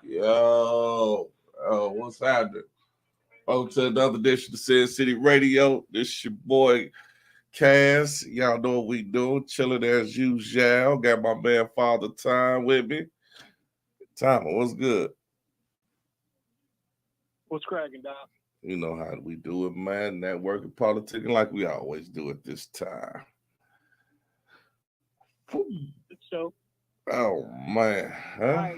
Yo, what's happening? Welcome to another edition of Sin City Radio. This is your boy Cass. Y'all know what we do. Chilling as usual. Got my man Father Time with me. Time, what's good? What's cracking, Doc? You know how we do it, man. Networking, politicking, like we always do at this time. So, Oh man, all huh? right,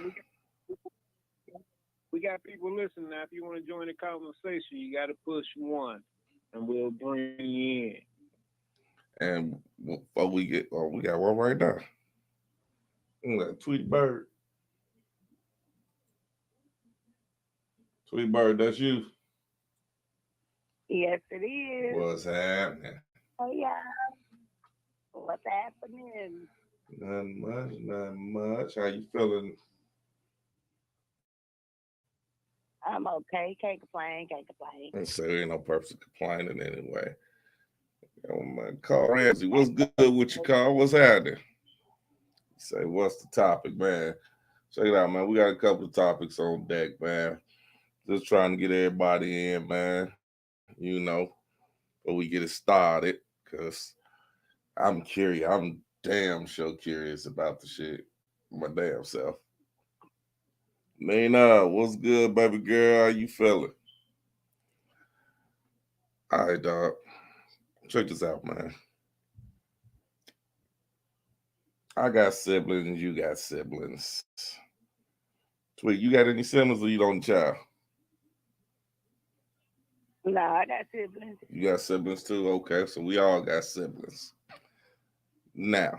we got people listening now. If you want to join the conversation, you got to push one, and we'll bring you in. And we got one right now. Tweety Bird. Tweety Bird, that's you. Yes, it is. What's happening? Oh, yeah. What's happening? Nothing much. How you feeling? I'm okay. Can't complain. And so there ain't no purpose of complaining anyway. Oh my, Carl Ramsey, what's good with you, Carl? What's happening? Say, what's the topic, man? Check it out, man. We got a couple of topics on deck, man. Just trying to get everybody in, man. But we get it started, because I'm curious. I'm damn sure curious about the shit. My damn self. Nina, what's good, baby girl? How you feeling? All right, dog. Check this out, man. I got siblings. You got siblings. Sweet, you got any siblings or you don't child? No, I got siblings. You got siblings too? Okay, so we all got siblings. Now,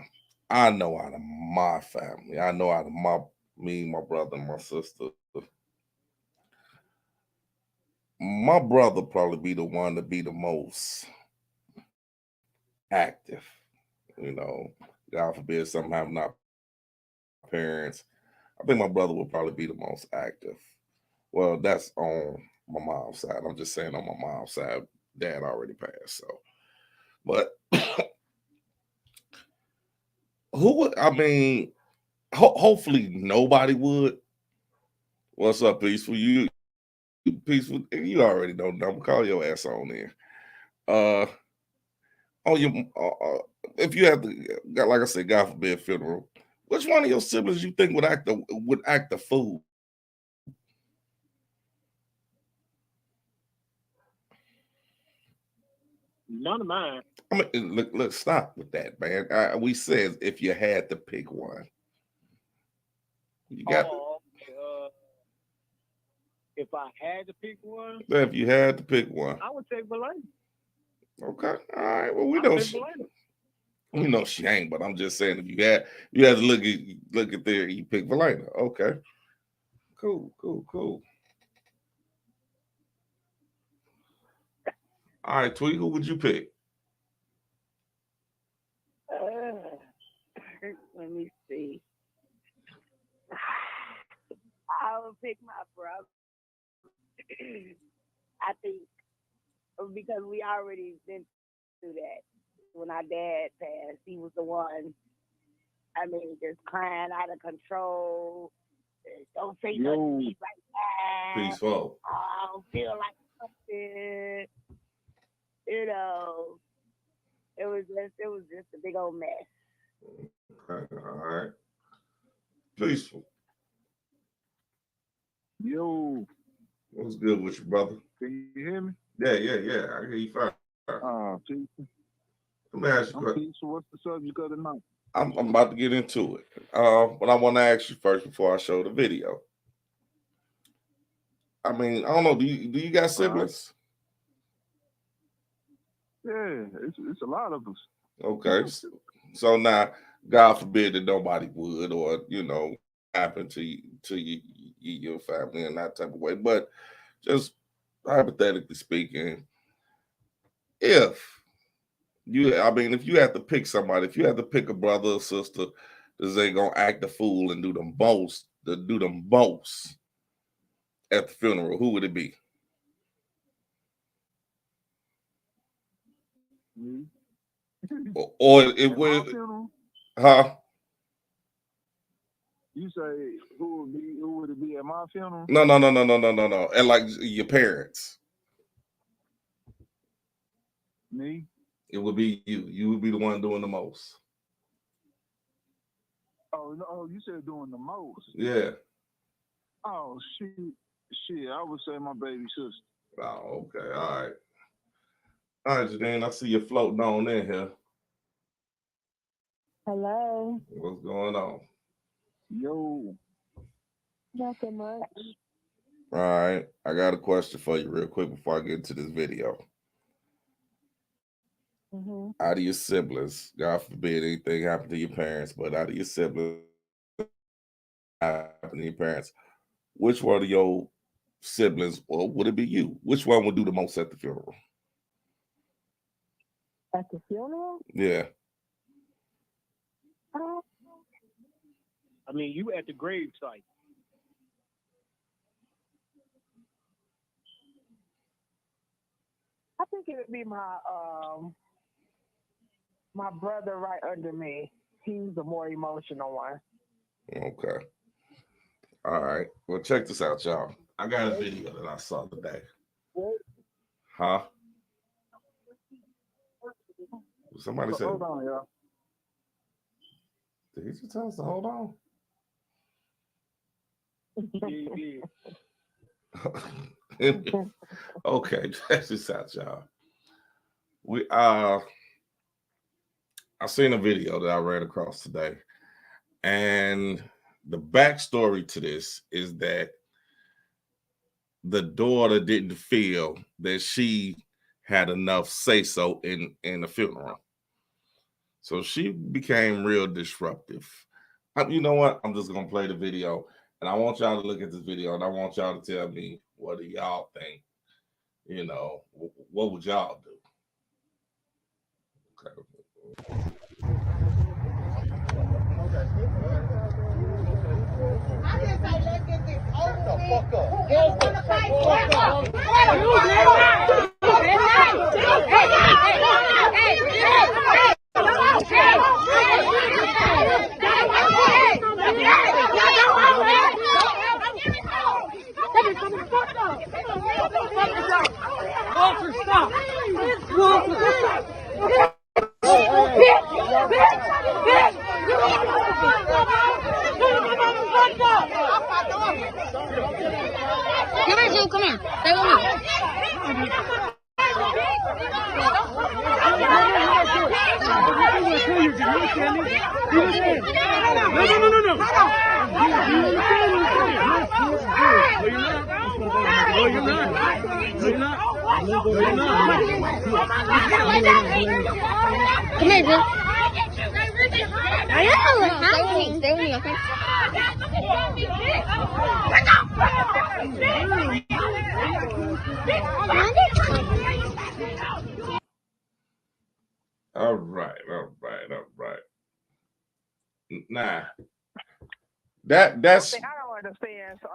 I know out of my family, I know out of my brother, and my sister, my brother probably be the one to be the most active. You know, God forbid something happen to our parents. I think my brother would probably be the most active. Well, that's on my mom's side. I'm just saying on my mom's side, dad already passed. So, but who would, I mean, hopefully nobody would. What's up, Peaceful? Peaceful, you already know. I'm gonna call your ass on there. Uh, on your, if you have to, like I said, God forbid, funeral. Which one of your siblings you think would act the fool? None of mine. I mean, look, stop with that, man. We said if you had to pick one, you got. If I had to pick one, If you had to pick one, I would take Belay. okay, all right. Well, we Belay. know she ain't, but I'm just saying if you had to look at there, you pick Valena. Okay, cool. All right, Tweet, who would you pick? Let me see. I would pick my brother. I think because we already been through that. When our dad passed, he was the one. I mean, just crying out of control. Don't say nothing to me like that. Peaceful. I don't feel like something. You know, it was just a big old mess. Okay, all right. Peaceful. Yo, What's good with you, brother? can you hear me? Yeah. I hear you fine. Peaceful. Let me ask you a I'm question. peaceful. What's the subject of the night? I'm about to get into it. But I want to ask you first before I show the video. I mean, I don't know. Do you got siblings? Yeah, it's a lot of us. Okay. So now, God forbid that nobody would, or happen to your family in that type of way. But just hypothetically speaking, if if you had to pick somebody, if you had to pick a brother or sister that ain't gonna act the fool and do the most to do the most at the funeral, who would it be? Me. Or it At my would, funeral, huh? you say who would it be at my funeral? No. And like your parents, Me. it would be you. You would be the one doing the most. Oh no, you said doing the most. Yeah. Oh shit, I would say my baby sister. Oh, okay. All right. All right, Janine, I see you floating on in here. Hello. What's going on? Yo. Nothing much. All right. I got a question for you real quick before I get into this video. Mm-hmm. Out of your siblings, God forbid anything happened to your parents, but out of your siblings, happened to your parents, which one of your siblings, or would it be you? Which one would do the most at the funeral? At the funeral? Yeah. I mean, you at the grave site. I think it would be my brother right under me. He's the more emotional one. Okay. All right. Well, check this out, y'all. I got a video that I saw today. Huh? Somebody said, Hold on, y'all. did he just tell us to hold on? Yeah. Okay, check this out, y'all. I seen a video that I ran across today, and the backstory to this is that the daughter didn't feel that she had enough say-so in the funeral. So she became real disruptive. You know what? I'm just going to play the video, and I want y'all to look at this video, and I want y'all to tell me, what do y'all think? You know, what would y'all do? Okay. I just say, let's get this over the fuck up. Get the fuck Walter, stop! Walter! Come here, Zoom, come here. Stay with me. Come here, Zoom. I know what happened. Stay with me, okay? All right. Nah, that's I don't understand. So,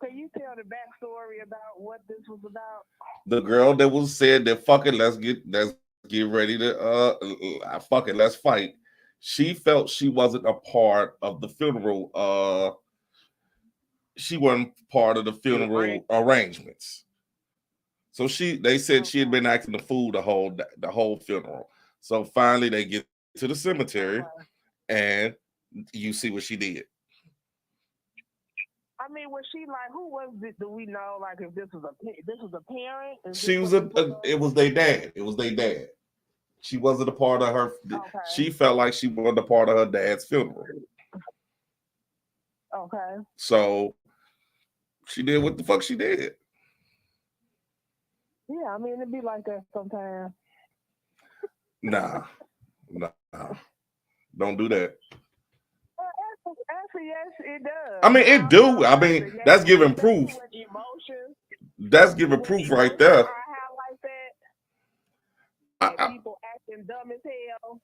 can you tell the backstory about what this was about? the girl that was said that fuck it, let's get ready to fuck it, let's fight. She felt she wasn't a part of the funeral. She wasn't part of the funeral arrangements. So they said she had been acting the fool the whole funeral. So finally they get to the cemetery, and you see what she did. I mean, was she like, who was this? Do we know, like, if this was a parent? She was it was their dad. It was their dad. She wasn't a part of her. Okay. She felt like she wasn't a part of her dad's funeral. Okay. So she did what the fuck she did. Yeah, I mean, it'd be like that sometimes. Nah. Don't do that. Actually, yes, it does. I mean, it do. I mean, that's giving proof. That's giving proof right there. Like that. People acting dumb as hell.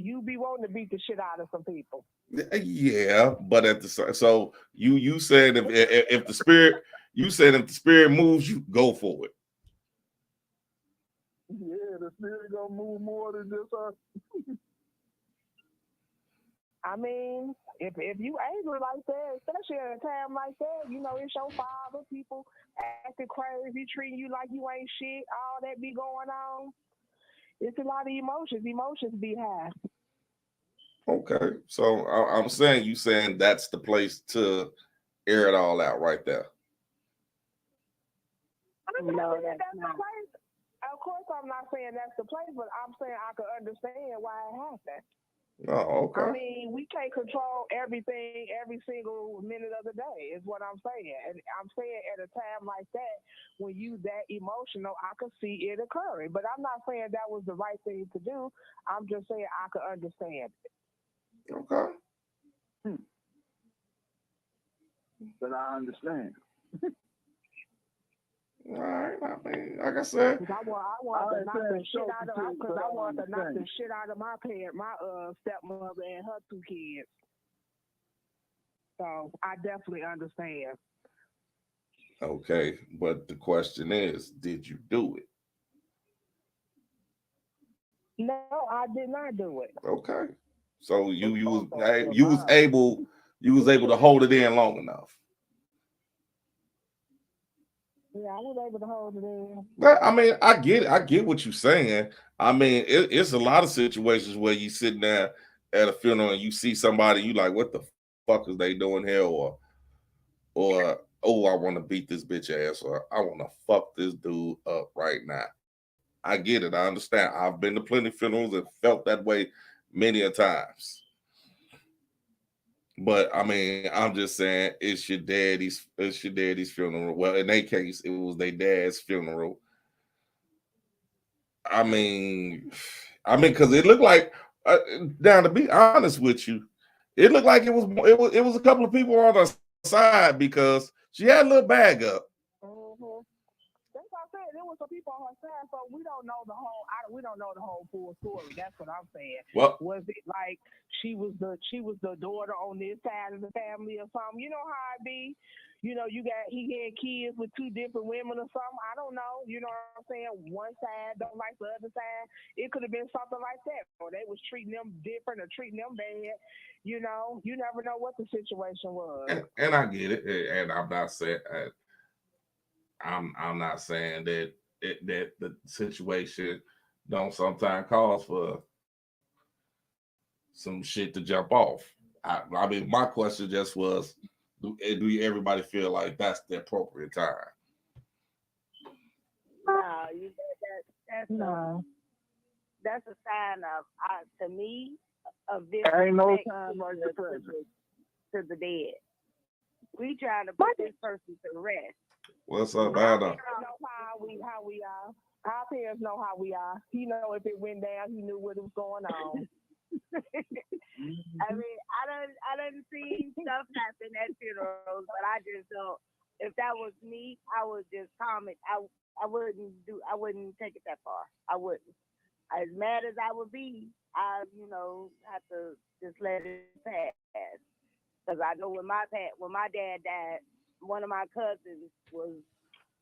you be wanting to beat the shit out of some people. Yeah, but at the so you said if the spirit moves, you go for it. Yeah, the spirit gonna move more than just us. I mean, if you angry like that, especially at a time like that, you know, it's your father, people acting crazy, treating you like you ain't shit, all that be going on. It's a lot of emotions. Emotions be high. Okay, so I'm saying you saying that's the place to air it all out right there. No, that's the not. place. Of course, I'm not saying that's the place, but I'm saying I could understand why it happened. Oh, okay. I mean, we can't control everything every single minute of the day, is what I'm saying. And I'm saying at a time like that, when you that emotional, I could see it occurring. But I'm not saying that was the right thing to do. I'm just saying I could understand it. Okay. But I understand. All right. I mean, like I said, I want to knock the shit out of because I want to knock the shit out of my stepmother and her two kids. So I definitely understand. okay, but the question is, did you do it? No, I did not do it. Okay. So you was able to hold it in long enough. Yeah, I was able to hold it in. I mean, I get it. I get what you're saying. I mean, it's a lot of situations where you sitting there at a funeral and you see somebody, you like, what the fuck is they doing here? Or oh, I want to beat this bitch ass, or I want to fuck this dude up right now. I get it. I understand. I've been to plenty of funerals and felt that way many a times. But I mean, I'm just saying it's your daddy's funeral. Well, in their case, it was their dad's funeral. I mean, because it looked like, down to be honest with you, it looked like it was a couple of people on the side because she had a little bag up. Mm-hmm. That's what I said. There was some people on her side, so we don't know the whole. We don't know the whole full story. That's what I'm saying. Well, was it like she was the daughter on this side of the family or something? You know how it be. You know, he had kids with two different women or something. I don't know. You know what I'm saying? One side don't like the other side. It could have been something like that, or they was treating them different or treating them bad. You know, you never know what the situation was. And I get it, and I'm not saying I'm not saying that that the situation don't sometimes cause for some shit to jump off. I mean, my question just was, do everybody feel like that's the appropriate time? No, that's a sign of, to me, of this. Ain't no time like the present. To the dead. We trying to put this person to rest. What's up, Know Anna? how we are. Our parents know how we are. He know if it went down, he knew what was going on. I mean, I done seen stuff happen at funerals, but I just don't. If that was me, I would just comment. I wouldn't take it that far. I wouldn't. As mad as I would be, I have to just let it pass. Because I know when my dad died, one of my cousins was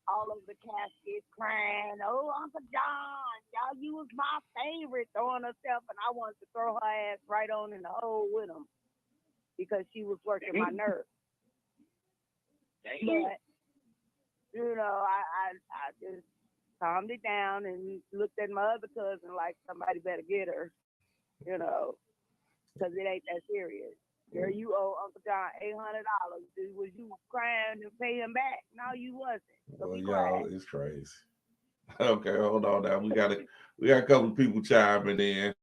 all over the casket crying, "Oh, Uncle John, y'all, you was my favorite," throwing herself, and I wanted to throw her ass right on in the hole with him because she was working my nerves. But I just calmed it down and looked at my other cousin like somebody better get her, because it ain't that serious. Girl, you owe Uncle John $800. Was you crying to pay him back? No, you wasn't. So well, y'all, it's crazy. Okay, hold on now. We got a couple of people chiming in.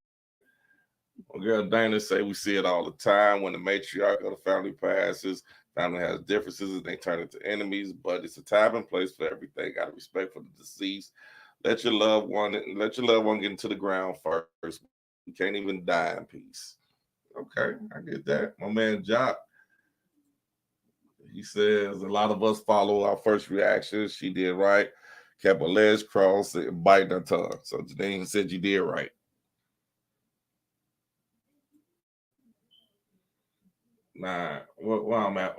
Well, girl Dana say we see it all the time when the matriarch of the family passes. Family has differences and they turn into enemies, but it's a time and place for everything. Got to respect for the deceased. Let your loved one get into the ground first. You can't even die in peace. Okay, I get that. My man Jock, he says a lot of us follow our first reactions. She did right, kept her legs crossed and biting her tongue. So Janine said you did right. Nah, where I'm at?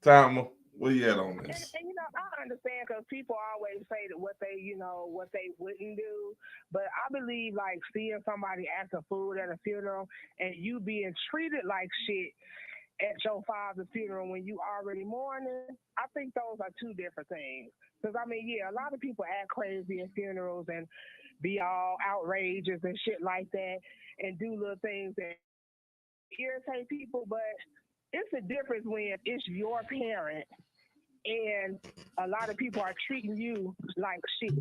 Timer, where you at on this? And I understand because people always say that what they wouldn't do. But I believe like seeing somebody acting food at a funeral and you being treated like shit at your father's funeral when you already mourning, I think those are two different things. Because I mean, yeah, a lot of people act crazy at funerals and be all outrageous and shit like that and do little things that irritate people, but it's a difference when it's your parent and a lot of people are treating you like shit.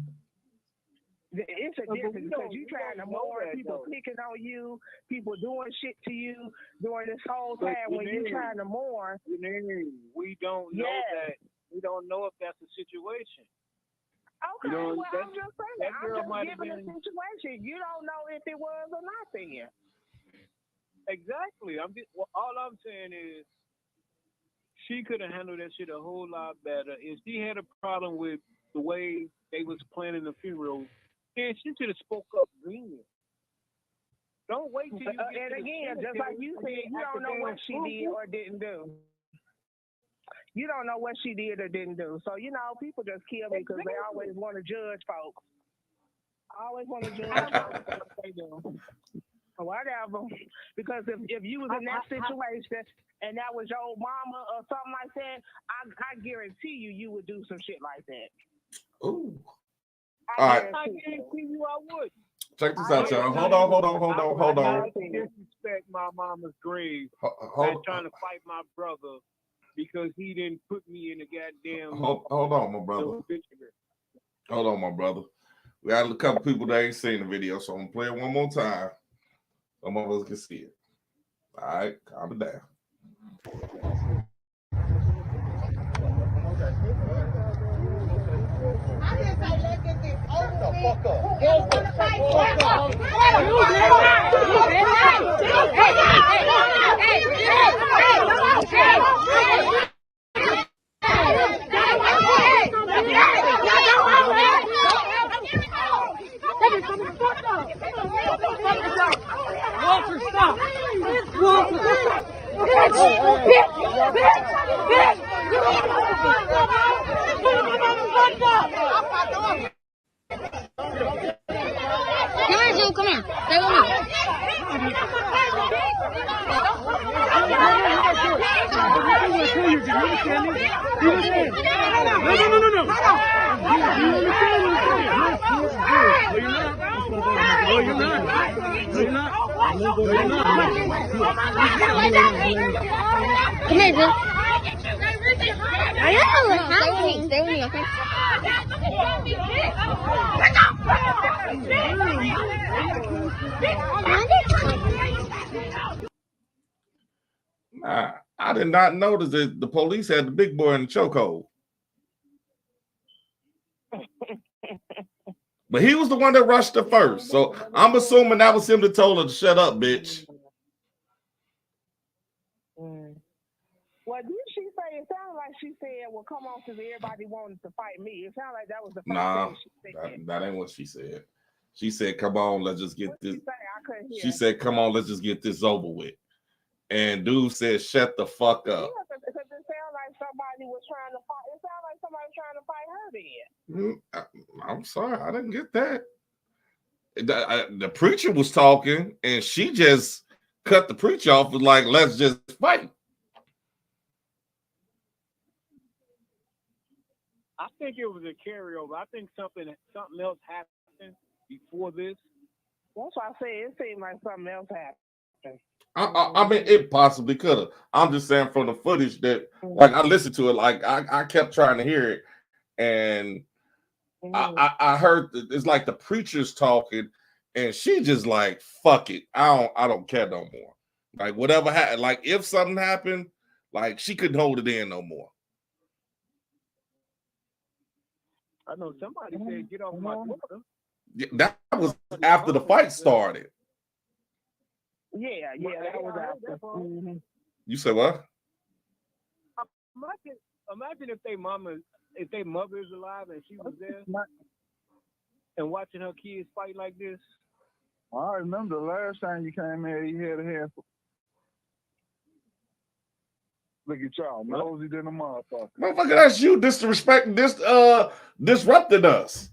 It's a difference because you trying to mourn, people picking on you, people doing shit to you during this whole time when you trying to mourn. We don't know that. We don't know if that's the situation. Okay, well, I'm just saying, I'm just giving a situation. You don't know if it was or not then. Exactly. All I'm saying is she could have handled that shit a whole lot better. If she had a problem with the way they was planning the funeral, then she should have spoke up then. Don't wait till you get and again, just like you said, you don't know what she did or didn't do. You don't know what she did or didn't do. So, people just kill me because they always want to judge folks. Always want to judge folks for what they do. Whatever. Because if you was in that situation and that was your mama or something like that, I guarantee you would do some shit like that. Ooh. All right. I guarantee you I would. Check this out, y'all. Hold on. I disrespect my mama's grave by trying to fight my brother because he didn't put me in the goddamn. Hold on, my brother. Hold on, my brother. We got a couple people that ain't seen the video, so I'm gonna play it one more time. Some of us can see it. All right, calm it down. I just say, let's get this over with. Get the fuck up. Walter, stop. Walter. Come here, Joe. Come here. Stay with me. Come here, Joe. I know what's happening. Stay with me, okay? Nah, I did not notice that the police had the big boy in the chokehold. But he was the one that rushed her first. So I'm assuming that was him that told her to shut up, bitch. Well, didn't she say, it sounded like she said, well, come on, because everybody wanted to fight me. It sounded like that was the first thing she said. That ain't what she said. She said, come on, let's just get this. She said, come on, let's just get this over with. And dude said, shut the fuck up. Yeah, because it sounded like somebody was trying to fight. It sounded like somebody was trying to fight her then. I'm sorry, I didn't get that. The preacher was talking, and she just cut the preacher off with like, let's just fight. I think it was a carryover. I think something else happened before this. That's why I say it seemed like something else happened. I mean, it possibly could have. I'm just saying from the footage that, like, I listened to it, like I kept trying to hear it, and I heard it's like the preacher's talking, and she just like, fuck it, I don't care no more. Like whatever happened, like if something happened, like she couldn't hold it in no more. I know somebody said, get off my daughter. Yeah, that was after the fight started. Yeah, that was after. You said what? Imagine if their mother is alive and she was there and watching her kids fight like this. I remember the last time you came here, you had a handful. Look at y'all, nosy than a motherfucker. Motherfucker, that's you disrespecting disrupting us.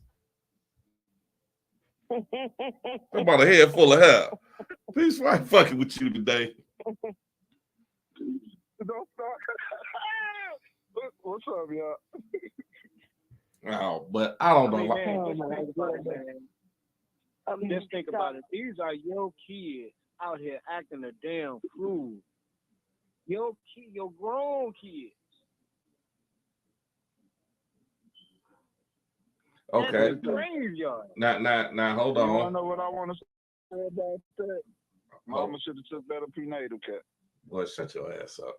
I'm about a head full of hair. Peace, why I'm fucking with you today? Don't start. What's up, y'all? Oh, but I don't know. Just think about it. These are your kids out here acting a damn fool. Your grown kids. Okay. That's a graveyard. Now, hold You want to on. know what I want to say about that? Mama should have took better prenatal care. Boy, shut your ass up.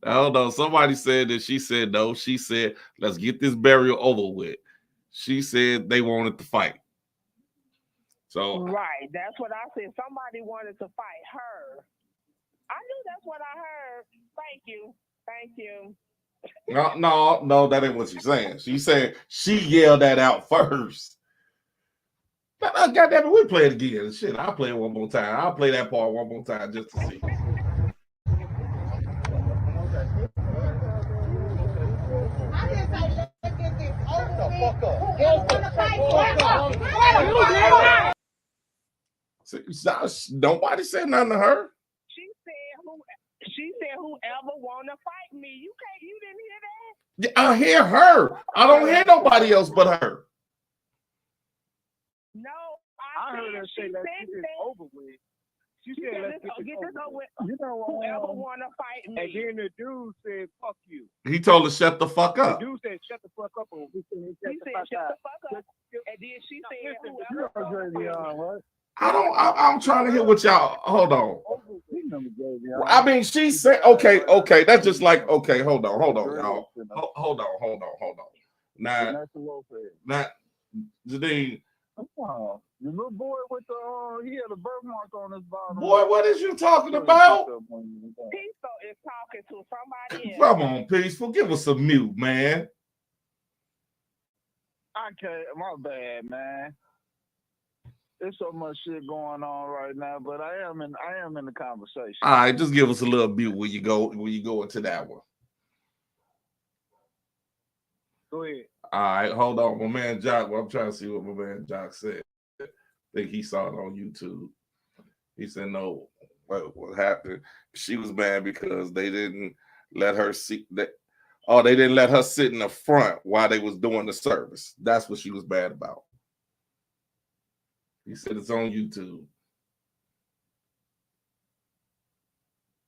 Hold on. Somebody said that she said no. She said, let's get this burial over with. She said they wanted to fight. So Right, that's what I said. Somebody wanted to fight her. I knew that's what I heard. Thank you. no, that ain't what she's saying. She said she yelled that out first. God damn it, we play it again. Shit, I'll play it one more time. I'll play that part one more time just to see. See, nobody said nothing to her. She said whoever wanna fight me. You didn't hear that? I hear her. I don't hear nobody else but her. No, I heard her say that shit is over with. She said, let's get this over with. You know what? Whoever wanna fight me. And then the dude said, fuck you. He told her shut the fuck The up. dude said, shut the fuck up. Or we said, He said, shut the fuck up. And then she said, You whoever know Javion, right? I'm trying to hear what y'all. Hold on. You know Javion. I mean, she said, okay. That's just like, okay, hold on, y'all. Hold on. Now, Janine. Oh, the little boy with the he had a birthmark on his bottom. Boy, what is you talking about? Peaceful is talking to somebody else. Come on, Peaceful. Give us a mute, man. I can't. My bad, man. There's so much shit going on right now, but I am in the conversation. All right, just give us a little mute when you go into that one. go ahead. All right, hold on. My man Jock, well, I'm trying to see what my man Jock said. I think he saw it on YouTube. He said, no, what happened? She was mad because they didn't let her see that. Oh, they didn't let her sit in the front while they was doing the service. That's what she was mad about. He said it's on YouTube.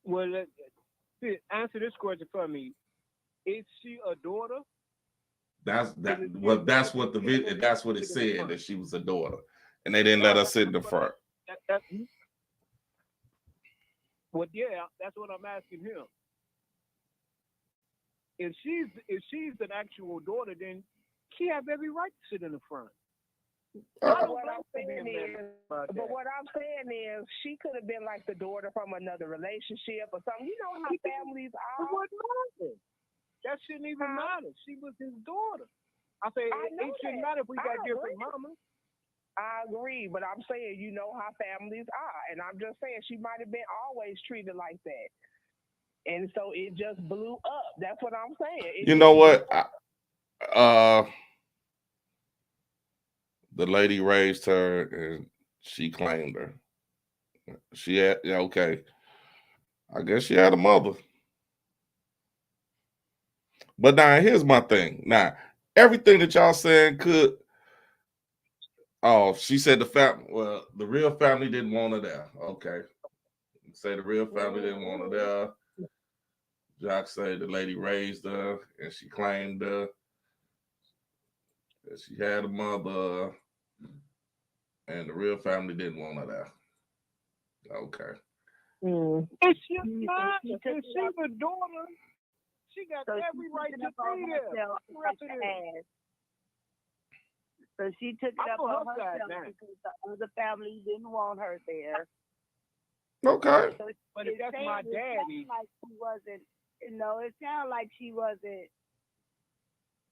Well, answer this question for me. Is she a daughter? That's what the video. That's what it said, that she was a daughter, and they didn't let her sit in the front. Well, yeah, that's what I'm asking him. If she's an actual daughter, then she have every right to sit in the front. What I'm saying is, she could have been like the daughter from another relationship or something. You know how families are. That shouldn't even matter. She was his daughter. I say it shouldn't matter if we got different mamas. I agree, but I'm saying you know how families are, and I'm just saying she might have been always treated like that, and so it just blew up. That's what I'm saying. You know what? The lady raised her, and she claimed her. She had okay. I guess she had a mother. But now here's my thing. Now, everything that y'all saying could. Oh, she said the real family didn't want her there. Okay. Say the real family didn't want her there. Jock said the lady raised her and she claimed her. That she had a mother and the real family didn't want her there. Okay. If she's a daughter, she got every right to be there. So she took it up on herself because the other family didn't want her there. Okay. So but if that's my daddy, like she wasn't. It sounded like she wasn't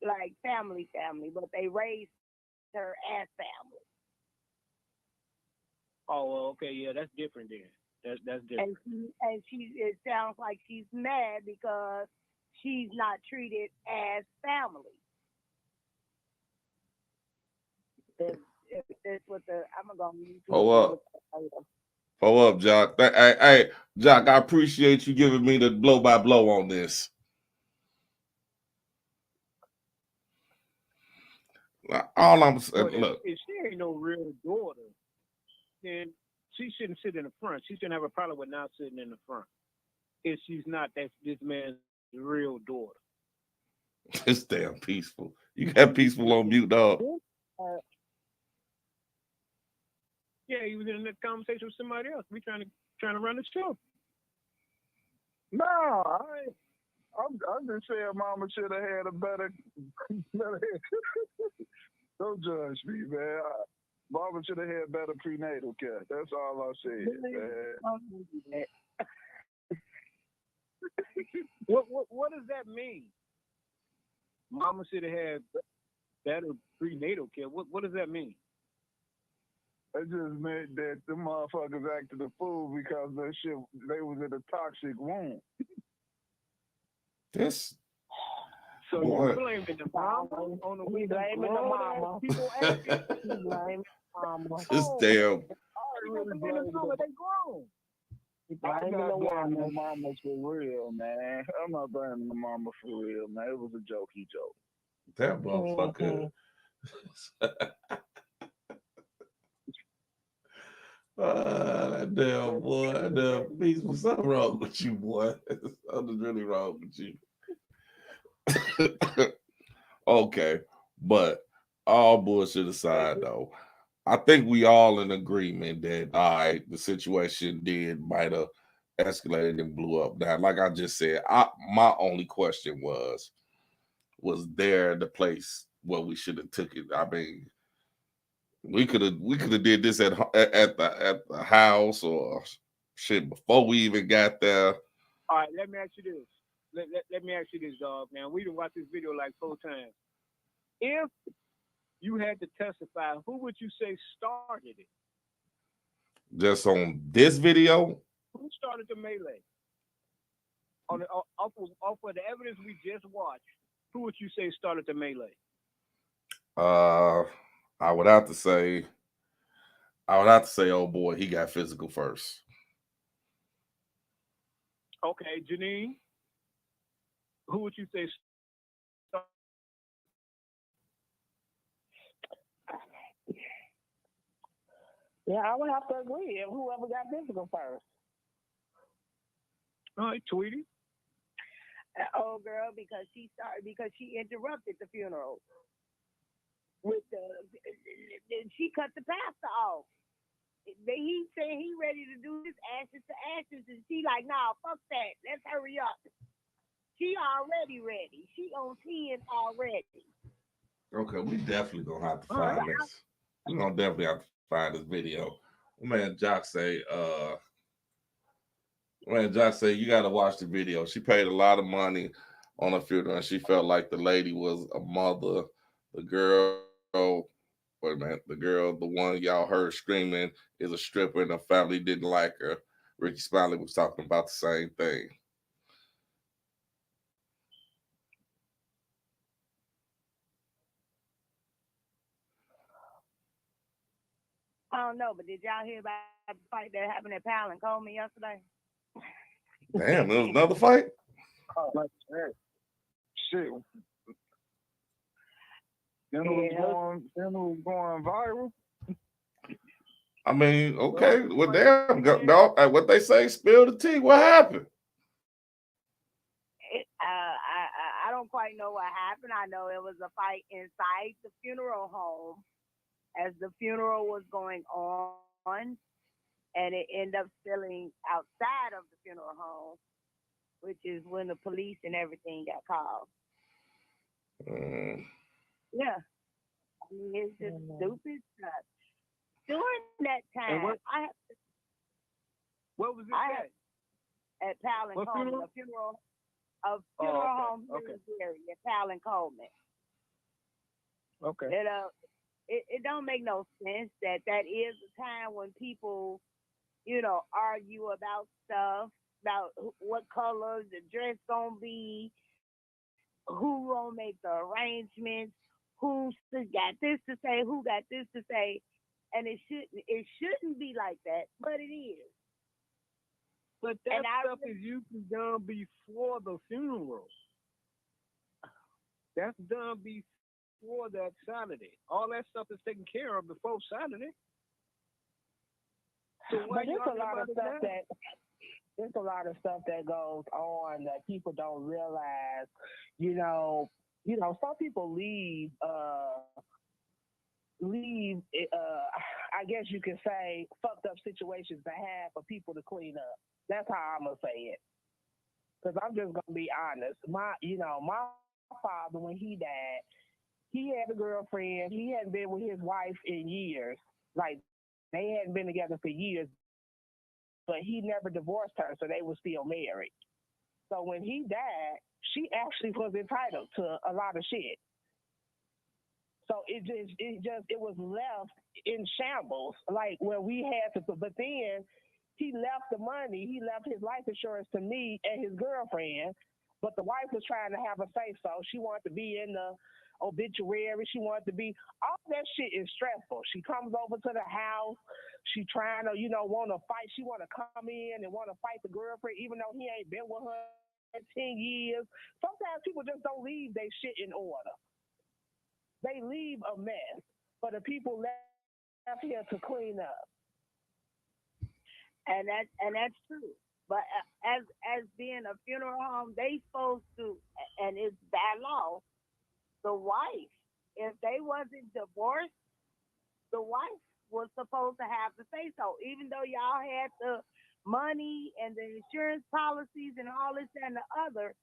like family, but they raised her as family. Oh, well, okay, yeah, that's different then. That's different. It sounds like she's mad because she's not treated as family. That's what I'm gonna use. Hold up, Jock. Hey, Jock, I appreciate you giving me the blow by blow on this. All I'm saying, look. If she ain't no real daughter, then she shouldn't sit in the front. She shouldn't have a problem with not sitting in the front. If she's not this man's real daughter. It's damn peaceful. You got peaceful on mute, dog. Yeah, he was in that conversation with somebody else. We trying to run the show. No, I'm just saying Mama should have had a better. Don't judge me, man. Mama should have had better prenatal care. That's all I said, man. What does that mean? Mama should have had better prenatal care. What does that mean? It just meant that the motherfuckers acted a fool because they was in a toxic womb. This. So you blaming the mama on the way blaming the mama. People acting. Blaming mama. This damn. They grown. I'm not blaming the mamas for real, man. I'm not blaming the mama for real, man. It was a jokey joke. That motherfucker. That damn boy, that damn peaceful. Something wrong with you, boy. Something's really wrong with you. Okay, but all bullshit aside, though, I think we all in agreement that the situation might have escalated and blew up. Now, like I just said, my only question was there the place where we should have took it? I mean, we could have did this at the house or shit before we even got there. All right, let me ask you this. Let me ask you this, dog. Now, we done watched this video like 4 times. If you had to testify, who would you say started it? Just on this video? Who started the melee? Off of the evidence we just watched, who would you say started the melee? I would have to say, oh boy, he got physical first. Okay, Janine, who would you say started? Yeah, I would have to agree. Whoever got physical first. All right, Tweety. Old girl, because she interrupted the funeral. She cut the pastor off. He said he ready to do this ashes to ashes, and she like, nah, fuck that. Let's hurry up. She already ready. She on 10 already. Okay, we definitely gonna have to find this. We're gonna definitely have to find this video. Man, Jock say, you gotta watch the video. She paid a lot of money on a funeral, and she felt like the lady was a mother. The girl, the one y'all heard screaming is a stripper, and the family didn't like her. Ricky Smiley was talking about the same thing. I don't know, but did y'all hear about the fight that happened at Powell and Coleman yesterday? Damn, there was another fight? Oh, like that. Shit. Then it was going viral. I mean, okay. Well, damn, no, what they say, spill the tea. What happened? I don't quite know what happened. I know it was a fight inside the funeral home as the funeral was going on, and it ended up spilling outside of the funeral home, which is when the police and everything got called. Yeah. I mean, it's just stupid stuff. During that time, what was it at Powell and Coleman, a funeral home at Powell and Coleman. Okay. It don't make no sense that is a time when people argue about stuff, about what color the dress gonna be, who gonna make the arrangements, got this to say, who got this to say, and it shouldn't be like that, but it is. But And that I stuff is usually done before the funeral. That's done before that Saturday. All that stuff is taken care of before Saturday. So why But you there's a arguing lot of about it stuff now? there's a lot of stuff that goes on that people don't realize. Some people leave I guess you could say fucked up situations behalf for people to clean up. That's how I'm gonna say it. Because I'm just gonna be honest. My father, when he died, he had a girlfriend. He hadn't been with his wife in years. Like they hadn't been together for years, but he never divorced her, so they were still married. So when he died, she actually was entitled to a lot of shit. So it was left in shambles, like where we had to. But then he left the money. He left his life insurance to me and his girlfriend. But the wife was trying to have a say so. She wanted to be in the obituary. She wanted to be. All that shit is stressful. She comes over to the house. She trying to, want to fight. She want to come in and want to fight the girlfriend, even though he ain't been with her in 10 years. Sometimes people just don't leave their shit in order. They leave a mess for the people left here to clean up. and that's true. But as being a funeral home, they supposed to, and it's by law, the wife, if they wasn't divorced, the wife was supposed to have to say so. Even though y'all had the money and the insurance policies and all this and the other,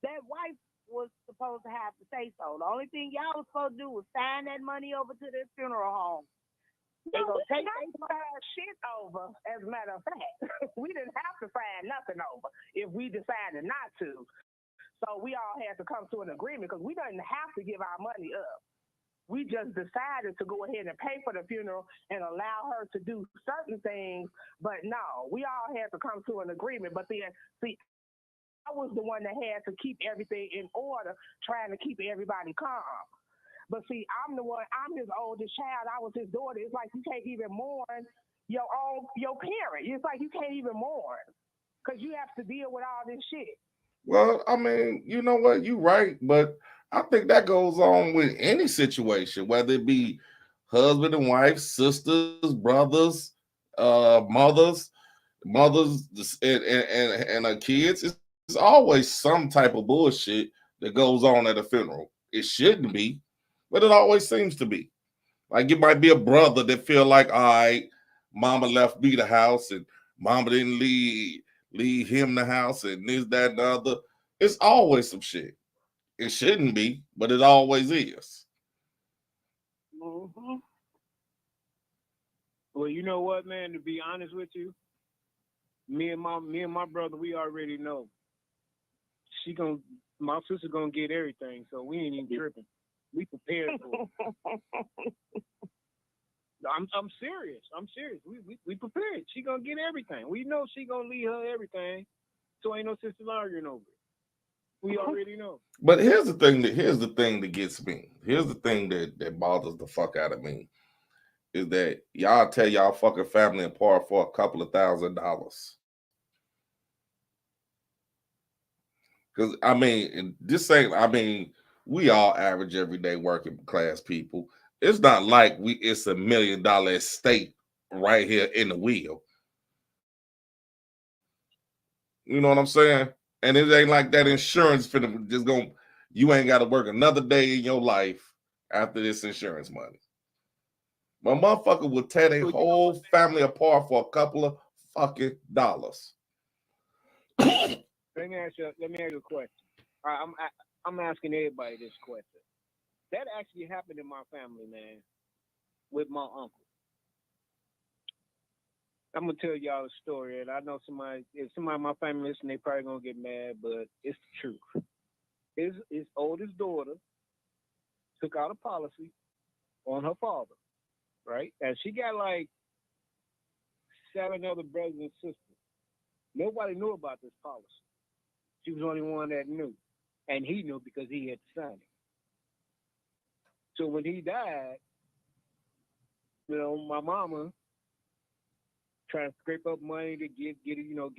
that wife was supposed to have to say so. The only thing y'all was supposed to do was sign that money over to this funeral home. They No, gonna we take didn't have to sign shit over, as a matter of fact. We didn't have to sign nothing over if we decided not to. So we all had to come to an agreement because we didn't have to give our money up. We just decided to go ahead and pay for the funeral and allow her to do certain things. But no, we all had to come to an agreement. But then, see, I was the one that had to keep everything in order, trying to keep everybody calm. But see, I'm his oldest child. I was his daughter. It's like you can't even mourn your parent. It's like you can't even mourn because you have to deal with all this shit. Well, I mean, you know what? You're right, but I think that goes on with any situation, whether it be husband and wife, sisters, brothers, mothers, and kids. It's always some type of bullshit that goes on at a funeral. It shouldn't be, but it always seems to be. Like it might be a brother that feel like, all right, mama left me the house and mama didn't leave him the house and this, that, and the other. It's always some shit. It shouldn't be, but it always is. Hmm. Well, you know what, man? To be honest with you, me and my brother, we already know she gon' my sister gonna get everything, so we ain't even tripping. We prepared for it. I'm serious. I'm serious. We prepared. She gonna get everything. We know she gonna leave her everything, so ain't no sister arguing over it. We already know. But here's the thing that gets me. Here's the thing that bothers the fuck out of me is that y'all tell y'all fucking family apart for a couple of $1,000. Because I mean, this ain't. I mean, we all average everyday working class people. It's not like it's $1 million estate right here in the wheel. You know what I'm saying? And it ain't like that insurance finna just going. You ain't got to work another day in your life after this insurance money. My motherfucker would tear their Well, you know whole what? family apart for a couple of fucking dollars. Let me ask you a question. All right, I'm asking everybody this question. That actually happened in my family, man, with my uncle. I'm gonna tell y'all a story, and I know if somebody in my family listen, they probably gonna get mad, but it's the truth. His oldest daughter took out a policy on her father, right? And she got like 7 other brothers and sisters. Nobody knew about this policy. She was the only one that knew. And he knew because he had signed it. So when he died, my mama trying to scrape up money to get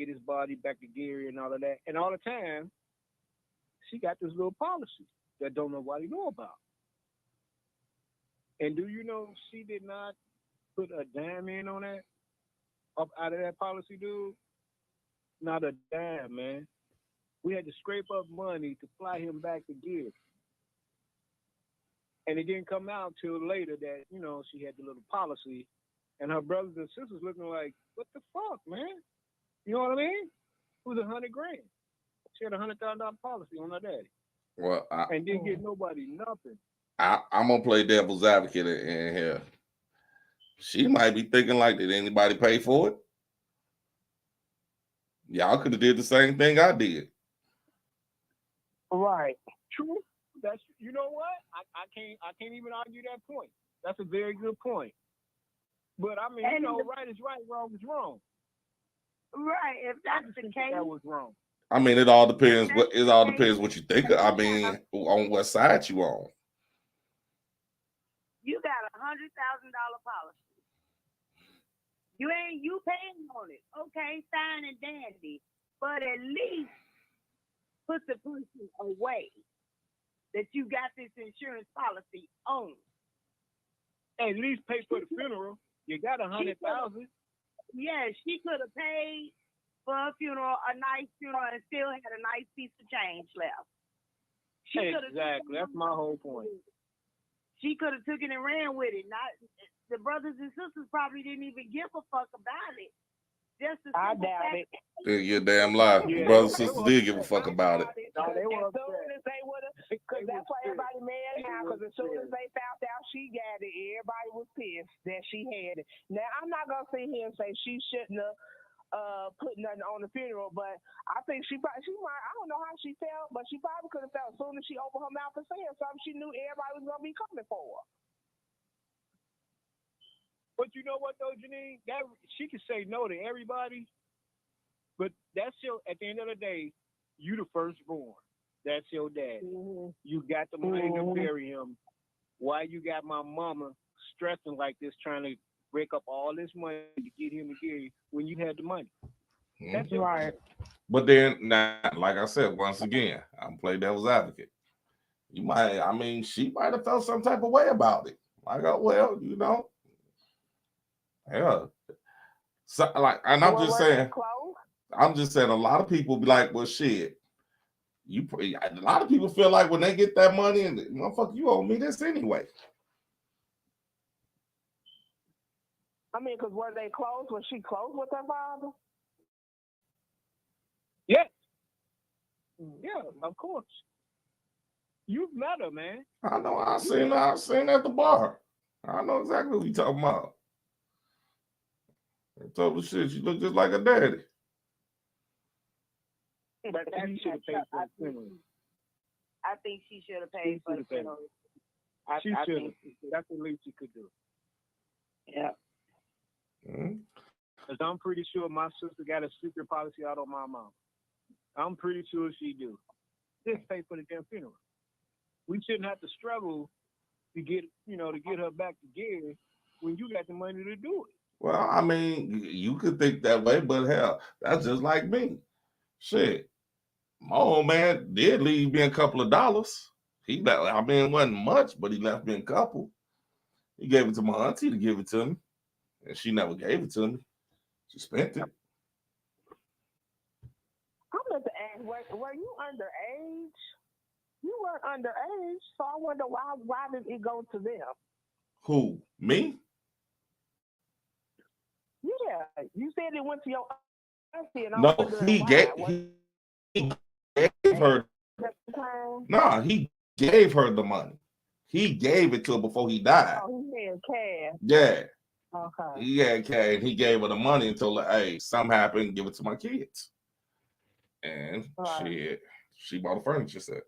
his body back to Gary and all of that. And all the time, she got this little policy that don't nobody know about. And do you know she did not put a dime in on that? Up out of that policy, dude? Not a dime, man. We had to scrape up money to fly him back to Gary. And it didn't come out till later that, she had the little policy. And her brothers and sisters looking like, what the fuck, man? You know what I mean? It was $100,000. She had $100,000 policy on her daddy. Well, and didn't get nobody nothing. I'm gonna play devil's advocate in here. She might be thinking like, did anybody pay for it? Y'all could have did the same thing I did. Right. True. That's you know what? I can't even argue that point. That's a very good point. But I mean, right is right, wrong is wrong. Right. If that's the case, that was wrong. I mean, it all depends. It all depends what you think. I mean, on what side you on. You got $100,000 policy. You paying on it. Okay, fine and dandy. But at least put the person away that you got this insurance policy on. At least pay for the funeral. You got $100,000. Yeah, she could have paid for a funeral, a nice funeral, and still had a nice piece of change left. Exactly. That's my whole point. She could have took it and ran with it. Not the brothers and sisters probably didn't even give a fuck about it. I doubt it. You're damn lie. Yeah. Brothers and sisters did give a fuck about it. No, they were upset. Because that's why everybody mad now. Because as soon as they found out she got it, everybody was pissed that she had it. Now, I'm not going to sit here and say she shouldn't have put nothing on the funeral, but I think she might, I don't know how she felt, but she probably could have felt as soon as she opened her mouth and said something, she knew everybody was going to be coming for her. But you know what though, Janine? That she can say no to everybody, but that's at the end of the day, you the firstborn. That's your dad. Mm-hmm. You got the money to bury him. Why you got my mama stressing like this, trying to break up all this money to get him to Gary when you had the money? That's right. But then, now, like I said, once again, I'm playing devil's advocate. She might have felt some type of way about it. Like, oh, well, yeah. So, and I'm just saying, a lot of people be like, well, shit. A lot of people feel like when they get that money, and motherfucker, you owe me this anyway. I mean, because were they close? Was she close with her father? Yes. Yeah, of course. You've met her, man. I know. I seen her at the bar. I know exactly what you talking about. I told her shit. She looked just like her daddy. But she should have paid for the funeral. I think she should have paid for the funeral. She should have. That's the least she could do. Yeah. Because I'm pretty sure my sister got a secret policy out on my mom. I'm pretty sure she do. Just pay for the damn funeral. We shouldn't have to struggle to get her back to Gary when you got the money to do it. Well, I mean, you could think that way, but hell, that's just like me. Shit. My old man did leave me a couple of dollars. It wasn't much, but he left me a couple. He gave it to my auntie to give it to me. And she never gave it to me. She spent it. I meant to ask, were you underage? You weren't underage, so I wonder why did it go to them? Who? Me? Yeah, you said it went to your auntie. And No, he gave her. No, he gave her the money. He gave it to her before he died. Oh, he had cash. Yeah. Okay. He had cash. He gave her the money and told her, hey, something happened, give it to my kids. And she bought a furniture set.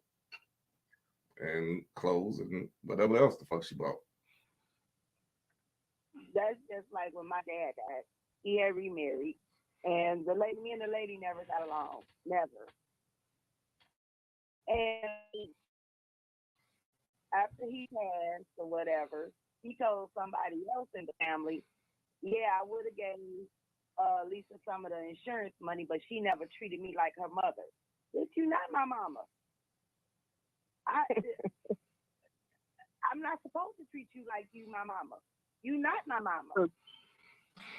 And clothes and whatever else the fuck she bought. That's just like when my dad died. He had remarried, and me and the lady never got along, never. And after he passed or whatever, he told somebody else in the family, yeah, I would have gave Lisa some of the insurance money, but she never treated me like her mother. Bitch, you not my mama. I'm not supposed to treat you like you my mama. You not my mama.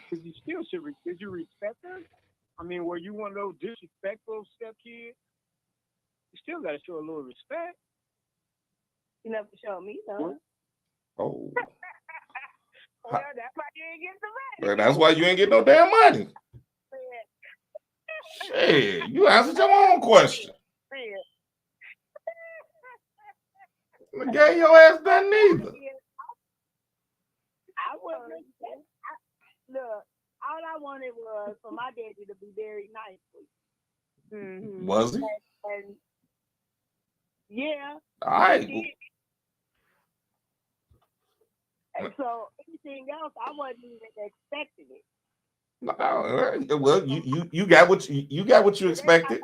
Because you still should. Did you respect her? I mean, were you one of those disrespectful stepkids? You still got to show a little respect. You never showed me none. Oh. Well, that's why you ain't getting the money. Well, that's why you ain't get no damn money. Shit, you answered your own question. I gave your ass nothing either. I wasn't. Look, all I wanted was for my daddy to be buried nicely. Mm-hmm. Was he? And yeah. All right. And so anything else, I wasn't even expecting it. Well, you got what you got what you expected.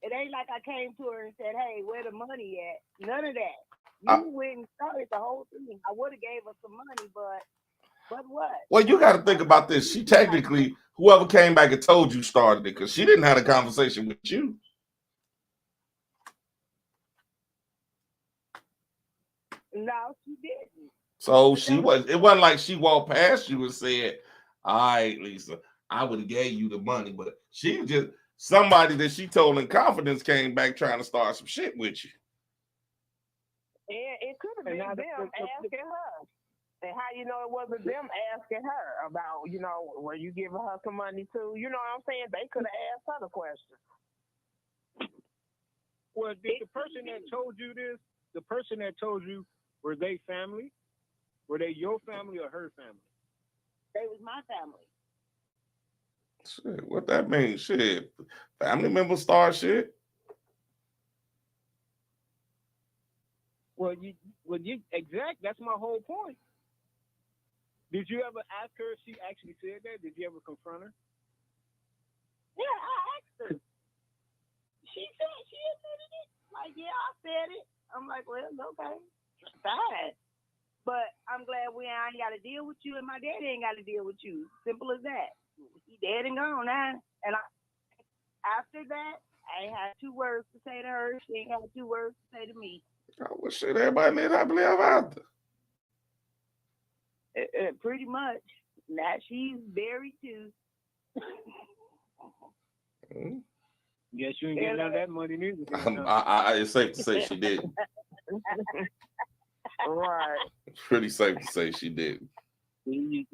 It ain't like I came to her and said, "Hey, where the money at?" None of that. You went and started the whole thing. I would have gave her some money, but what? Well, you got to think about this. She technically, whoever came back and told you started it, because she didn't have a conversation with you. No, she didn't. So it wasn't like she walked past you and said, "All right, Lisa, I would have gave you the money," but she just somebody that she told in confidence came back trying to start some shit with you. Yeah, it could have been them asking her. And how you know it wasn't them asking her about, were you giving her some money too? You know what I'm saying? They could have asked her the question. Well, did the person that told you this, the person that told you, were they family? Were they your family or her family? They was my family. Shit, what that means? Shit, family members start shit. Well, that's my whole point. Did you ever ask her if she actually said that? Did you ever confront her? Yeah, I asked her. She admitted it. Like, yeah, I said it. I'm like, well, okay, fine. But I'm glad I ain't got to deal with you, and my daddy ain't got to deal with you. Simple as that. He dead and gone now. And after that, I ain't had 2 words to say to her. She ain't had 2 words to say to me. Oh, well, shit, everybody live happily ever after. Pretty much. Now she's buried too. Guess you ain't getting none of that money neither. It's safe to say she didn't. Right. It's pretty safe to say she didn't. You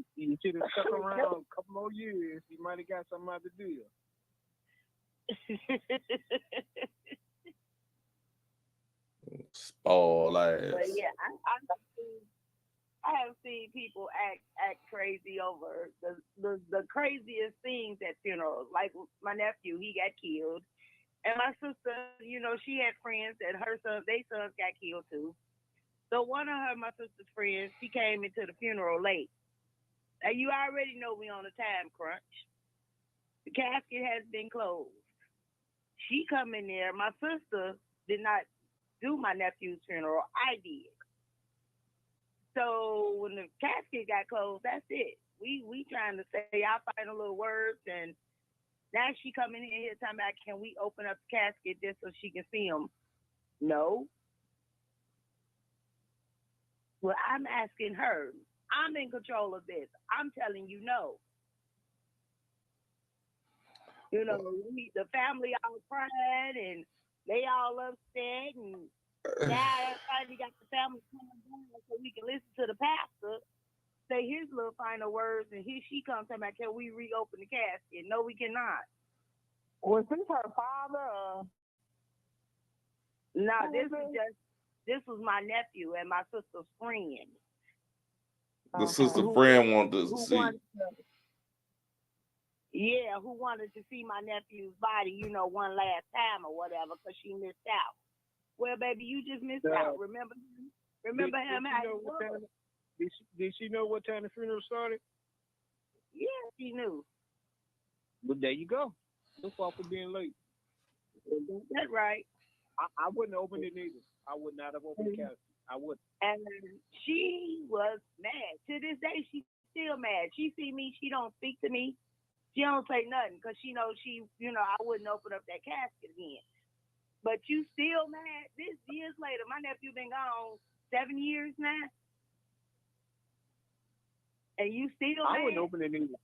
should have stuck around a couple more years. You might have got something out of the deal. Spoiled ass. But yeah, I have seen people act crazy over the craziest things at funerals. Like my nephew, he got killed, and my sister, she had friends that their sons got killed too. So one of my sister's friends, she came into the funeral late. Now you already know we on a time crunch. The casket has been closed. She come in there. My sister did not do my nephew's funeral. I did. So when the casket got closed, that's it. We trying to say our final little words, and now she coming in here talking about, can we open up the casket just so she can see him? No. Well, I'm asking her. I'm in control of this. I'm telling you no. The family all crying and they all upset, and now everybody got the family coming down so we can listen to the pastor say his little final words, and she comes talking about, can we reopen the casket? No, we cannot. Was this her father? No, this was my nephew and my sister's friend. The sister friend wanted to see. Who wanted to see my nephew's body, one last time or whatever, because she missed out. Well, baby, you just missed out. Remember him? Did she know what time the funeral started? Yeah, she knew. But there you go. No fault for being late. That's right. I wouldn't have opened it neither. I would not have opened the casket. I would. And she was mad. To this day, she's still mad. She see me, she don't speak to me. She don't say nothing because she knows I wouldn't open up that casket again. But you still mad? This years later, my nephew been gone 7 years now. And you still I mad? wouldn't open it either.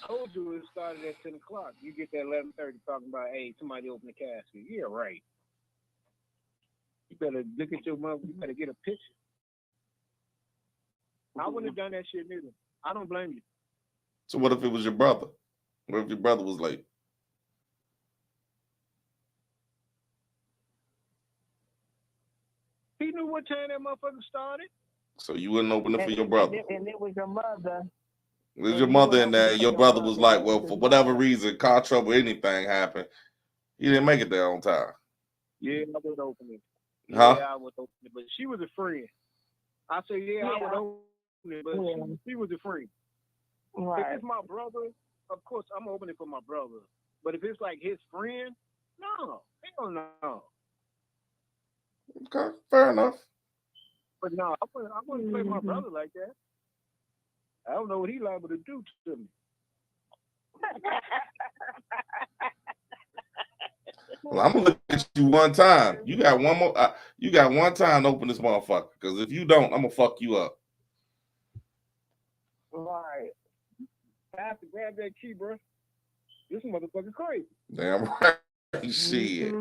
I told you it started at 10 o'clock. You get there 11:30 talking about, hey, somebody open the casket. Yeah, right. You better look at your mother. You better get a picture. I wouldn't have done that shit neither. I don't blame you. So what if it was your brother? What if your brother was late? He knew what time that motherfucker started. So you wouldn't open it for your brother. And it was your mother. There's your mother in there. Your brother was like, well, for whatever reason, car trouble, anything happened. He didn't make it there on time. Yeah, I would open it. Huh? Yeah, I would open it. But she was a friend. I said, I would open it, but she was a friend. Right. If it's my brother, of course, I'm opening it for my brother. But if it's like his friend, no. Hell no. Okay, fair enough. But no, I wouldn't play my brother like that. I don't know what he liable to do to me. Well, I'm gonna look at you one time. You got one more. You got one time to open this motherfucker. Because if you don't, I'm gonna fuck you up. Right. I have to grab that key, bro. This motherfucker crazy. Damn right. Shit.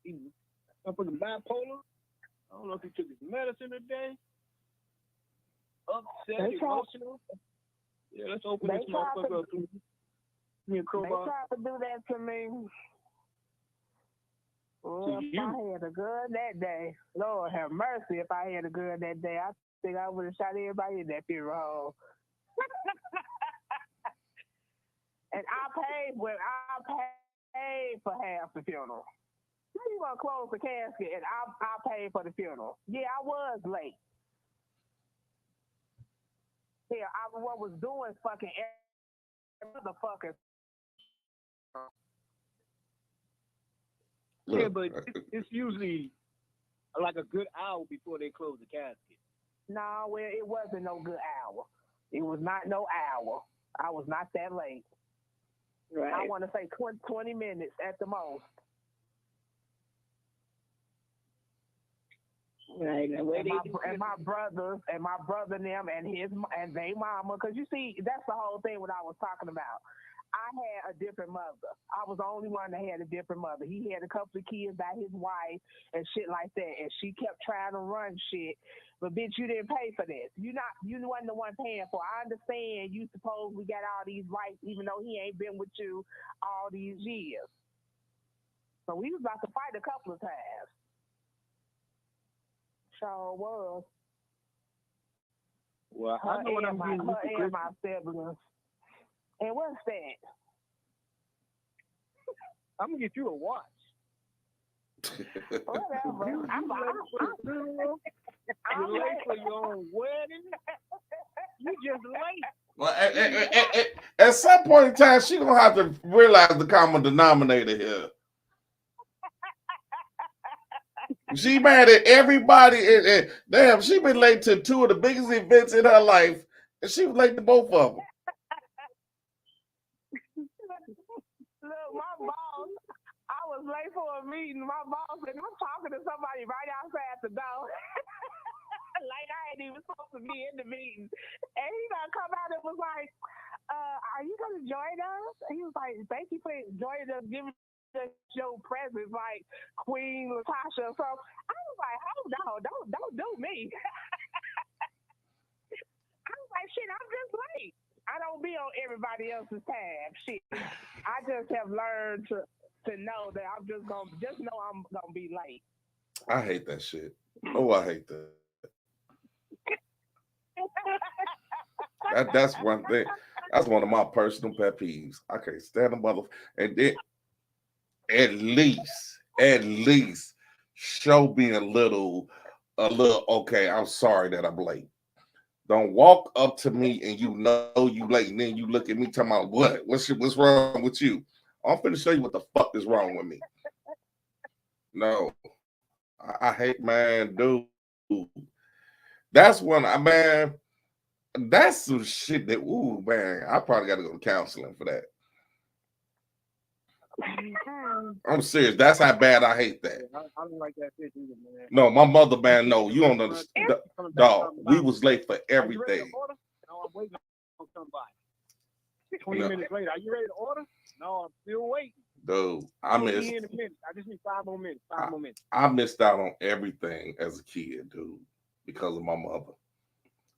He's motherfucking bipolar. I don't know if he took his medicine today. Upset, emotional. Yeah, let's open this motherfucker up. They tried to do that to me. Well, if I had a gun that day, Lord have mercy, if I had a gun that day, I think I would have shot everybody in that funeral home. And I paid for half the funeral. You gonna close the casket and I paid for the funeral. Yeah, I was late. Yeah, I was doing fucking motherfuckers. Yeah, but it's usually like a good hour before they close the casket. No, well, it wasn't no good hour. It was not no hour. I was not that late. Right. I want to say 20 minutes at the most. Right. And my brothers and my brother and them and they mama, because you see, that's the whole thing what I was talking about. I had a different mother. I was the only one that had a different mother. He had a couple of kids by his wife and shit like that, and she kept trying to run shit. But bitch, you didn't pay for this. You wasn't the one paying for it. I understand you supposedly got all these rights, even though he ain't been with you all these years. So we was about to fight a couple of times. Sure was. Well, I know what I'm doing with the and my siblings. And what's that? I'm gonna get you a watch. Whatever. I'm late for your own wedding. You just late. Well, at some point in time, she gonna have to realize the common denominator here. She mad at everybody. And damn, she been late to two of the biggest events in her life, and she was late to both of them. Look, my boss, I was late for a meeting. My boss said, I'm talking to somebody right outside the door. Like I ain't even supposed to be in the meeting. And he gonna come out and was like, are you gonna join us? And he was like, thank you for joining us, giving us your presence like Queen Latasha. So I was like, hold on, don't do me. I was like, shit, I'm just late. I don't be on everybody else's tab. Shit. I just have learned to know that I'm just know I'm gonna be late. I hate that shit. Oh, I hate that. That's one thing. That's one of my personal pet peeves. I can't stand a mother. And then at least show me a little. Okay, I'm sorry that I'm late. Don't walk up to me and you know you late, and then you look at me talking about what's wrong with you? I'm finna show you what the fuck is wrong with me. No, I hate, man, dude. That's man. That's some shit that, ooh, man, I probably got to go to counseling for that. I'm serious. That's how bad I hate that. I don't like that shit either, man. No, my mother, man, no, you don't understand. Dog, we was late for everything. No, I'm waiting on somebody. 20 minutes later, are you ready to order? No, I'm still waiting. Dude, I missed. In a minute. I just need 5 more minutes. 5 more minutes. I missed out on everything as a kid, dude, because of my mother.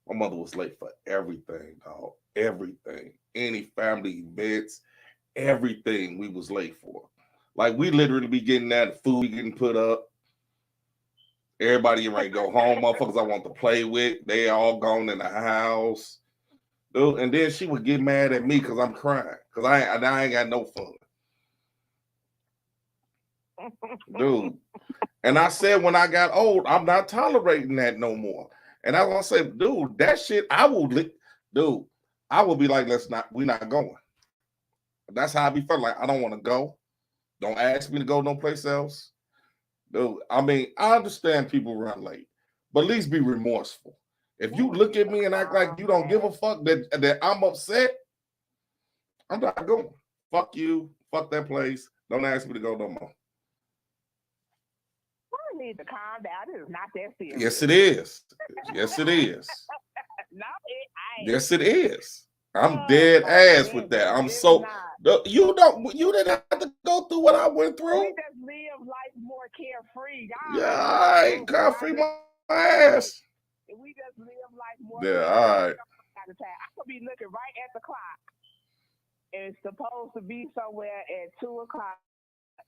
My mother was late for everything, dog. Everything. Any family events, everything we was late for. Like, we literally be getting that food getting put up. Everybody getting ready to go home. Motherfuckers I want to play with, they all gone in the house. Dude, and then she would get mad at me because I'm crying. Because I ain't got no fun. Dude. And I said when I got old, I'm not tolerating that no more. And I was gonna say, dude, that shit, I will be like, we're not going. That's how I be feeling. Like, I don't want to go. Don't ask me to go no place else. Dude, I mean, I understand people run late, but at least be remorseful. If you look at me and act like you don't give a fuck that I'm upset, I'm not going. Fuck you. Fuck that place. Don't ask me to go no more. Need to calm down. This is not that serious. Yes, it is. Yes, it is. No, it ain't. Yes, it is. I'm dead ass with that. I'm so you didn't have to go through what I went through. We just live life more carefree. Yeah, I ain't carefree my ass. We just live life more. Yeah, all right. I could be looking right at the clock. And it's supposed to be somewhere at 2:00.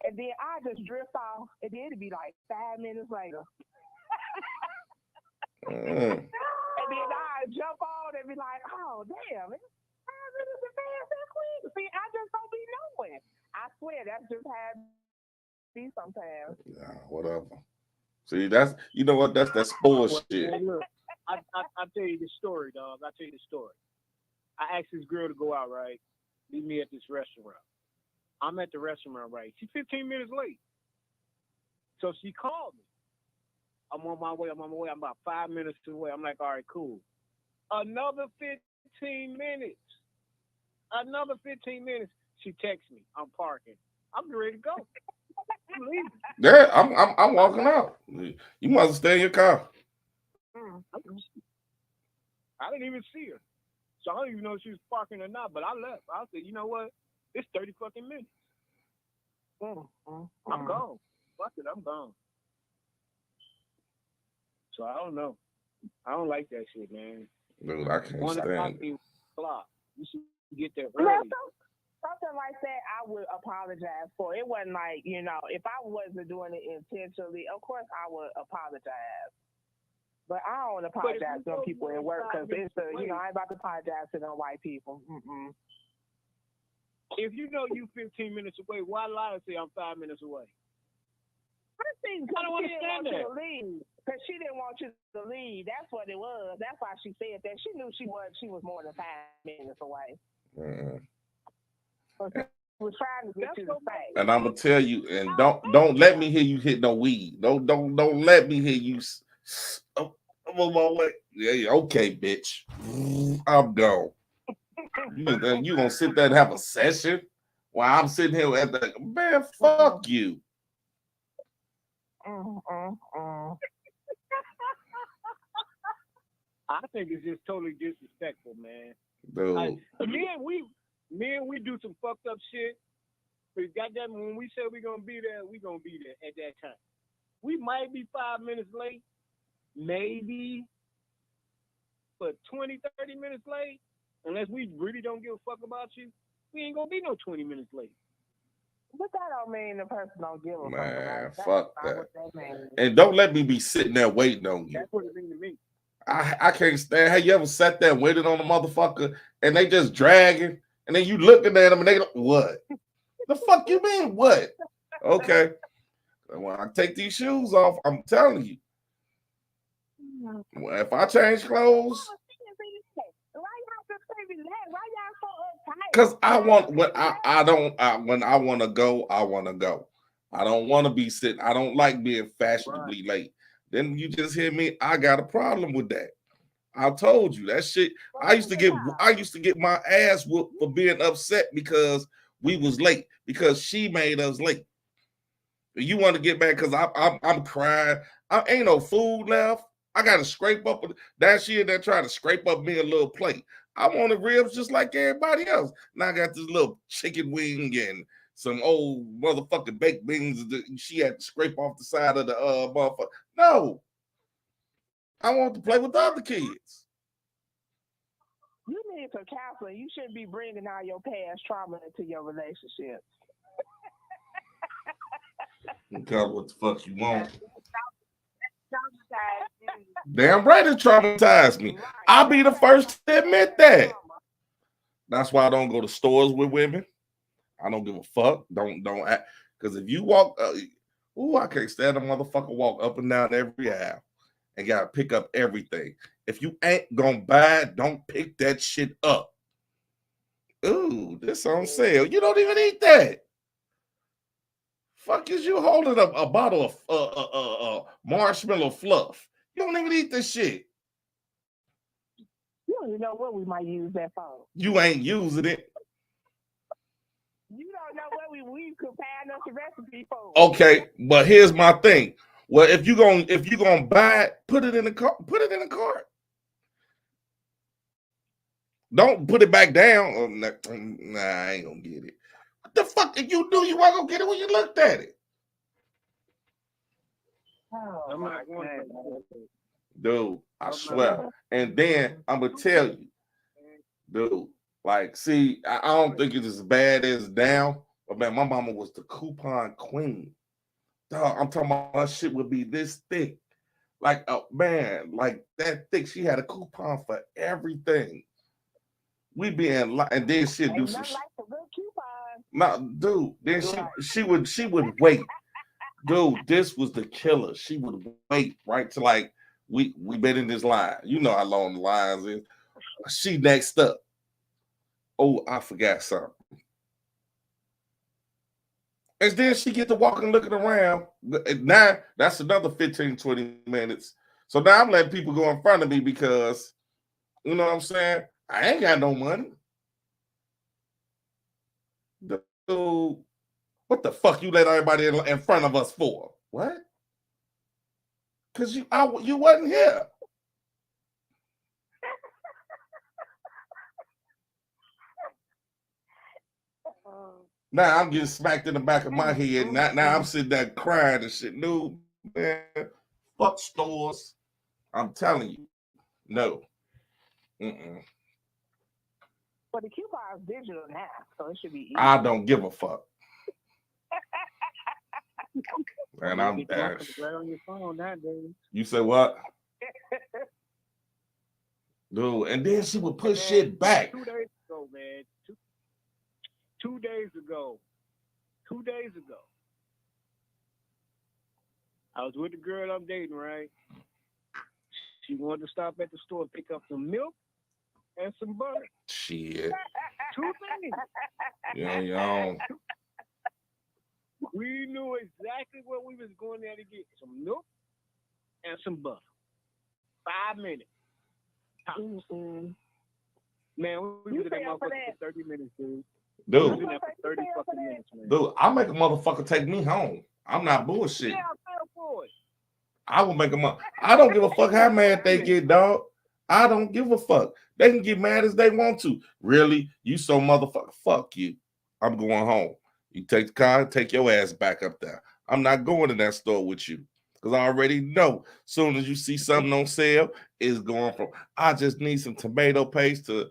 And then I just drift off, and then it'd be like 5 minutes later. And then I jump on and be like, oh, damn, it's 5 minutes and fast that quick. See, I just don't be knowing. I swear, that's just how it be sometimes. Yeah, whatever. See, that's, you know what, that's bullshit. Hey, look, I'll tell you the story, dog. I'll tell you the story. I asked this girl to go out, right? Meet me at this restaurant. I'm at the restaurant, right? She's 15 minutes late. So she called me. I'm on my way. I'm about 5 minutes away. I'm like, all right, cool. Another 15 minutes. Another 15 minutes. She texts me. I'm parking. I'm ready to go. I'm leaving. Yeah, I'm walking out. You might as well stay in your car. I didn't even see her. So I don't even know if she was parking or not, but I left. I said, you know what? It's 30 fucking minutes. I'm gone. Fuck it, I'm gone. So I don't know. I don't like that shit, man. Dude, I can't stand it. You should get there early. Something like that, I would apologize for. It wasn't like, if I wasn't doing it intentionally, of course I would apologize. But I don't apologize to people at work because it's I ain't about to apologize to them white people. If you know you 15 minutes away, why lie and say I'm 5 minutes away? I don't understand that. Because she didn't want you to leave. That's what it was. That's why she said that. She knew she was more than 5 minutes away. So she was trying to get you to stay. And I'm gonna tell you, and don't let me hear you hit no weed. Don't let me hear you. I'm on my way. Yeah, okay, bitch. I'm gone. You gonna sit there and have a session while I'm sitting here at the man? Fuck you. I think it's just totally disrespectful, man. Dude. Me and we do some fucked up shit. But goddamn, when we say we're gonna be there, we're gonna be there at that time. We might be 5 minutes late, maybe, but 20, 30 minutes late, unless we really don't give a fuck about you, we ain't gonna be no 20 minutes late. But that don't mean the person don't give a fuck. Man, fuck that. And don't let me be sitting there waiting on you. That's what it means to me. I can't stand. Have you ever sat there and waited on a motherfucker and they just dragging and then you looking at them and they like, what? The fuck you mean what? Okay. When I take these shoes off, I'm telling you. If I change clothes, Because I want when I don't when I want to go, I want to go. I don't want to be sitting. I don't like being fashionably late. Then you just hear me. I got a problem with that. I told you that shit. I used to get my ass whooped for being upset because we was late because she made us late. You want to get back because I'm crying. I ain't no food left. I got to scrape up that shit that trying to scrape up me a little plate. I want the ribs just like everybody else. Now I got this little chicken wing and some old motherfucking baked beans that she had to scrape off the side of the motherfucker. No, I want to play with the other kids. You need some counseling. You shouldn't be bringing all your past trauma into your relationships. Because what the fuck you want? Damn right it traumatized me. I'll be the first to admit that. That's why I don't go to stores with women. I don't give a fuck. Don't act. Because if you walk, I can't stand a motherfucker walk up and down every aisle and gotta pick up everything. If you ain't gonna buy it, don't pick that shit up. Ooh, this on sale. You don't even eat that. Fuck is you holding up a bottle of marshmallow fluff? You don't even eat this shit. You don't even know what we might use that for. You ain't using it. You don't know what we could find us a recipe for. Okay, but here's my thing. Well, if you gonna buy it, put it in the cart. Put it in the cart. Don't put it back down. Oh, nah, I ain't gonna get it. What the fuck? If you knew you weren't gonna get it when you looked at it. Oh, my God. Dude, I swear. And then I'm gonna tell you, dude, like, see, I don't think it's as bad as down, but man, my mama was the coupon queen. Dog, I'm talking about her shit would be this thick. Like, oh man, like that thick. She had a coupon for everything. We be in line, and then she'd do some shit. No, dude, then she would wait. Dude, this was the killer. She would wait right to like we been in this line. You know how long the lines is. She next up. Oh, I forgot something. And then she get to walking, looking around. Now that's another 15, 20 minutes. So now I'm letting people go in front of me because, you know what I'm saying? I ain't got no money. Dude, what the fuck you let everybody in front of us for? What? Because you wasn't here. Now I'm getting smacked in the back of my head. Now I'm sitting there crying and shit. No, man. Fuck stores. I'm telling you. No. Mm-mm. But the coupon is digital now, so it should be easy. I don't give a fuck. And I'm right on your phone nowadays. You say what? Dude, and then she would push shit back. 2 days ago, man. 2 days ago. 2 days ago. I was with the girl I'm dating, right? She wanted to stop at the store and pick up some milk and some butter. Shit. 2 things. Yeah. We knew exactly what we was going there to get. Some milk and some butter. 5 minutes. Mm-hmm. Man, we was in that motherfucker for 30 minutes, dude. Dude. We was in there for 30 fucking minutes, man. Dude, I'll make a motherfucker take me home. I'm not bullshit. Yeah, I'm for it. I will make them up. I don't give a fuck how mad they get, dog. I don't give a fuck. They can get mad as they want to. Really? You so motherfucker. Fuck you. I'm going home. You take the car, take your ass back up there. I'm not going to that store with you. Because I already know soon as you see something on sale, it's going from, I just need some tomato paste to,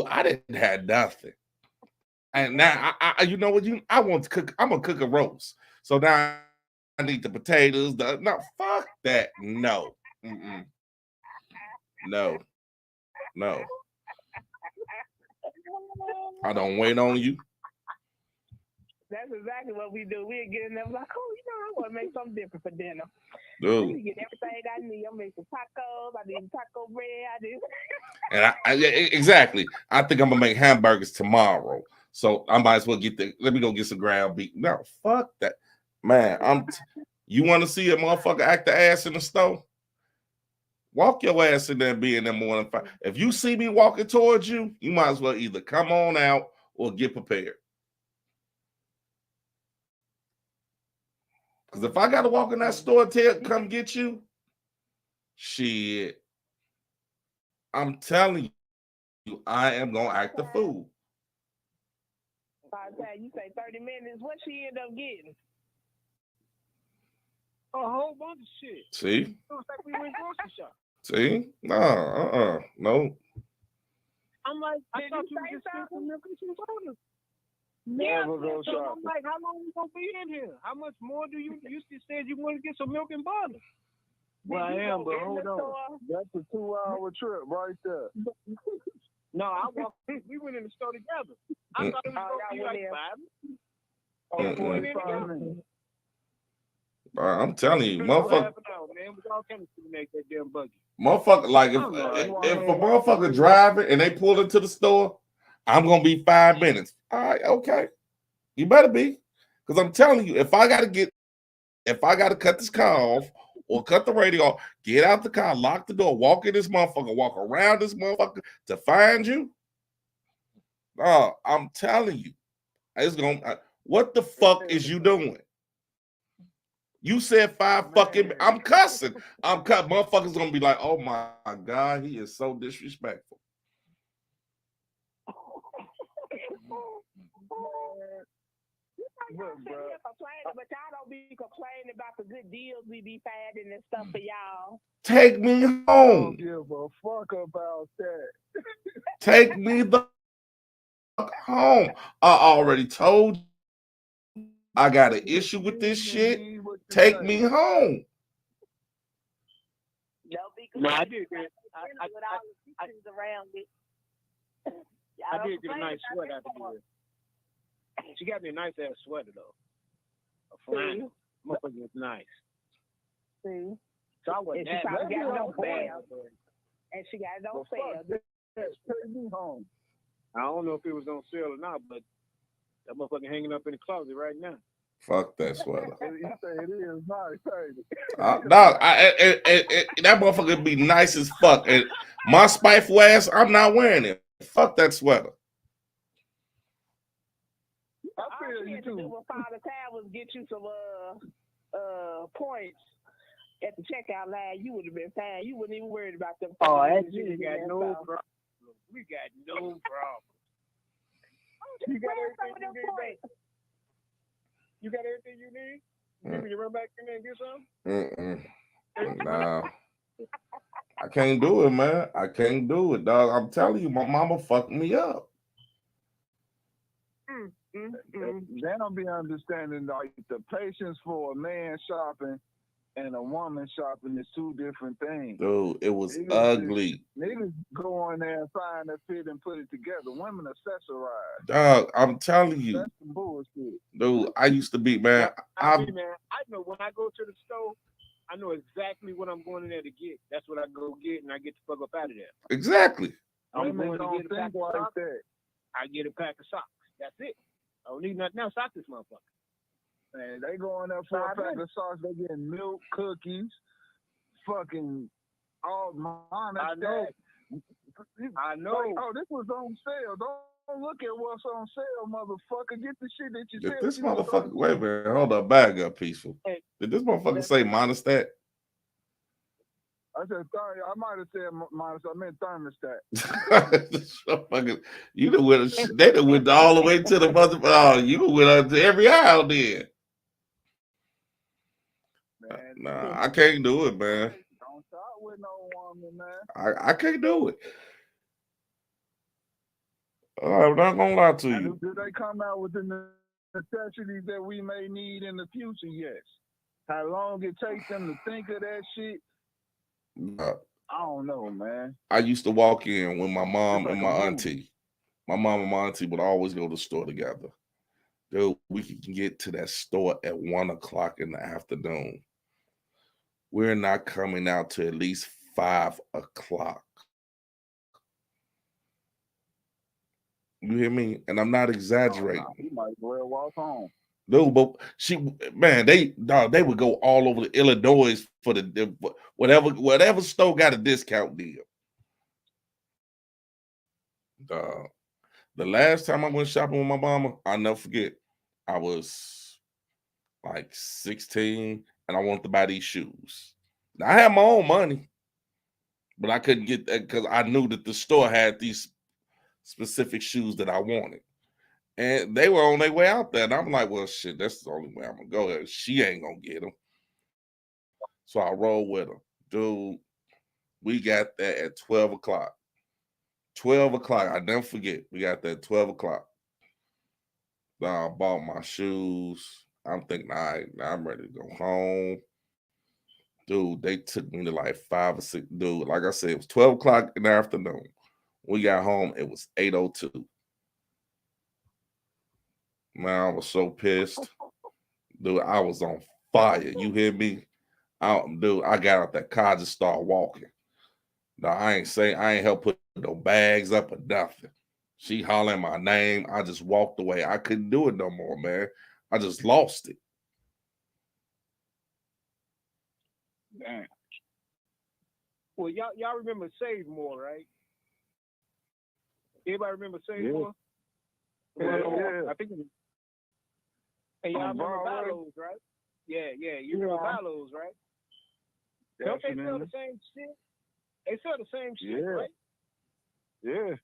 I didn't have nothing. And now, I you know what? I want to cook. I'm going to cook a roast. So now I need the potatoes. No, fuck that. No. Mm-mm. No. I don't wait on you. That's exactly what we do. We'll get in there like, oh, I want to make something different for dinner. Dude. You get everything I need. I'll make some tacos. I need taco bread. I need. And exactly. I think I'm gonna make hamburgers tomorrow. So I might as well let me go get some ground beef. No, fuck that. Man, you want to see a motherfucker act the ass in the store? Walk your ass in there and be in there morning fight. If you see me walking towards you, you might as well either come on out or get prepared. Because if I got to walk in that store and come get you, shit, I'm telling you, I am going to act the fool. By the time you say 30 minutes, what she end up getting? A whole bunch of shit. See? It was like we went grocery shop. See? No. I'm like, I thought you were just getting milk and some soda. Yeah, so I'm like, how long you gonna be in here? How much more do you said you want to get some milk and butter? Well, I am, but hold on. That's a 2-hour trip right there. No, we went in the store together. I thought it was gonna be like 5 minutes. 45 minutes. I'm telling you, motherfucker. Man, we all kind of make that damn buggy. Motherfucker, like if a motherfucker driving and they pull into the store, I'm gonna be 5 minutes. All right, okay. You better be. Because I'm telling you, if I gotta cut this car off or cut the radio off, get out the car, lock the door, walk in this motherfucker, walk around this motherfucker to find you. I'm telling you, it's gonna what the fuck is you doing? You said 5 fucking. I'm cussing. Motherfuckers gonna be like, oh my God, he is so disrespectful. But y'all don't be complaining about the good deals we be finding and stuff for y'all. Take me home. I don't give a fuck about that. Take me the fuck home. I already told you. I got an issue with this shit. Take me home. No, I did that. I did get a nice sweater out of here. She got me a nice ass sweater though. A flannel. Motherfucker was nice. See? So I wasn't And she probably got no sale. And she got no sale. Take me home. I don't know if it was on sale or not, but that motherfucker hanging up in the closet right now. Fuck that sweater. You say it is nice, baby. That motherfucker be nice as fuck. And my spiteful ass, I'm not wearing it. Fuck that sweater. I feel you too. What Father Time was get you some points at the checkout line. You would have been fine. You wouldn't even worried about them. Oh, actually, we got no problem. We got no problem. You got everything you need. You got everything you need? You need me to run back in there and get some? Nah. I can't do it, man. I can't do it, dog. I'm telling you, my mama fucked me up. They don't be understanding like the patience for a man shopping and a woman shopping is 2 different things. Dude, it was ugly. Niggas go in there and find a fit and put it together. Women accessorize. Dog, I'm telling you. That's some bullshit. Dude, I used to be, man. I know when I go to the store, I know exactly what I'm going in there to get. That's what I go get, and I get the fuck up out of there. Exactly. I'm Women going to get a pack of like socks. that. I get a pack of socks. That's it. I don't need nothing else out this motherfucker. Man, they go in there for a pack of socks. They get milk, cookies, fucking all mine. I know. Like, oh, this was on sale. Don't look at what's on sale, motherfucker. Get the shit that you Did said. this motherfucker, wait a minute, hold up, bag up, Peaceful. Did this motherfucker say monostat? I said, I might have said minus. I meant thermostat. You done went, they done went all the way to the motherfucker. Oh, you went up to every aisle then. Man, nah, I can't do it, man. Don't talk with no woman, man. I can't do it. I'm not gonna lie to you. Do they come out with the necessities that we may need in the future? Yes. How long it takes them to think of that shit? I don't know, man. I used to walk in with my mom and my auntie. My mom and my auntie would always go to the store together. dude, we can get to that store at 1 o'clock in the afternoon. We're not coming out to at least 5 o'clock. You hear me? And I'm not exaggerating. You might as well walk home. No, but they would go all over the Illinois for the whatever store got a discount deal. The last time I went shopping with my mama, I'll never forget. I was like 16 and I wanted to buy these shoes. Now, I had my own money, but I couldn't get that because I knew that the store had these specific shoes that I wanted. And they were on their way out there. And I'm like, well, shit, that's the only way I'm going to go. She ain't going to get them. So I rolled with her. Dude, we got there at 12 o'clock. 12 o'clock. I never forget. We got there at 12 o'clock. I bought my shoes. I'm thinking, all right, now I'm ready to go home. Dude, they took me to like 5 or 6. Dude, like I said, it was 12 o'clock in the afternoon. We got home. It was 8:02. Man, I was so pissed. Dude, I was on fire. You hear me? Dude, I got out that car, just started walking. No, I ain't help put no bags up or nothing. She hollering my name. I just walked away. I couldn't do it no more, man. I just lost it. Damn. Well, y'all remember Save More, right? Everybody remember Save Yeah. More? Yeah. I think it was. And y'all remember Valos, right? Yeah. You remember Valos, right? Don't they sell the same shit? They sell the same shit, Yeah. right? Yeah.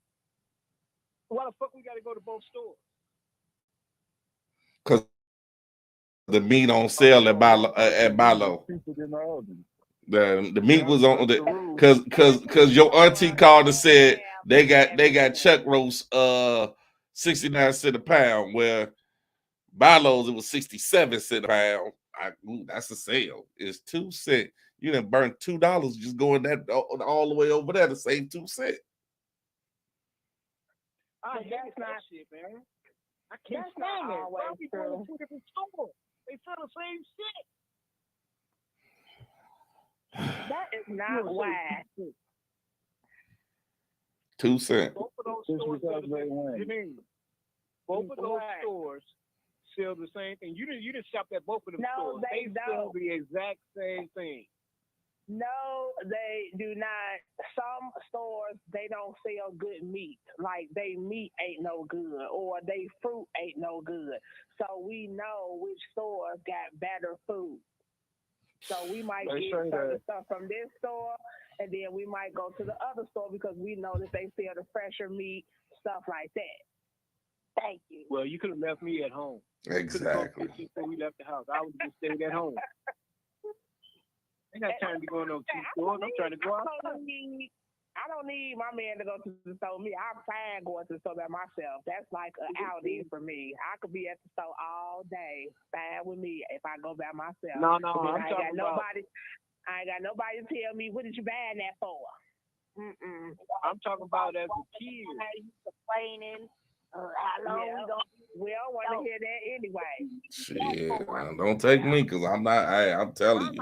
Why the fuck we got to go to both stores? Because the meat on sale at Bilo. The meat was on the because your auntie called and said they got chuck roast 69 cents a pound, where Bilo's it was 67 cents a pound. That's a sale. It's 2 cents. You done burn $2 just going that all the way over there to save 2 cents. I hate that shit, man. I can't stand it. Why we going to 2 different stores? They sell the same shit. That is not why. 2 cents. Both of those stores sell the same thing. Both of those stores sell the same thing. You didn't shop at both of them stores. They sell the exact same thing. No, they do not. Some stores, they don't sell good meat. Like, they meat ain't no good, or they fruit ain't no good. So we know which stores got better food. So we might get certain stuff from this store, and then we might go to the other store because we know that they sell the fresher meat, stuff like that. Thank you. Well, you could have left me at home. Exactly. Before we left the house, I would have just stayed at home. I ain't got time to go in those 2 stores. I'm trying to go outside. I don't need my man to go to the store. I'm fine going to the store by myself. That's like an outing for me. I could be at the store all day. Fine with me if I go by myself. No, I ain't got nobody to tell me, what did you buy that for? I'm talking about as a kid. Complaining. How long we don't want to hear that anyway. Shit, man, don't take me because I'm not. I'm telling you.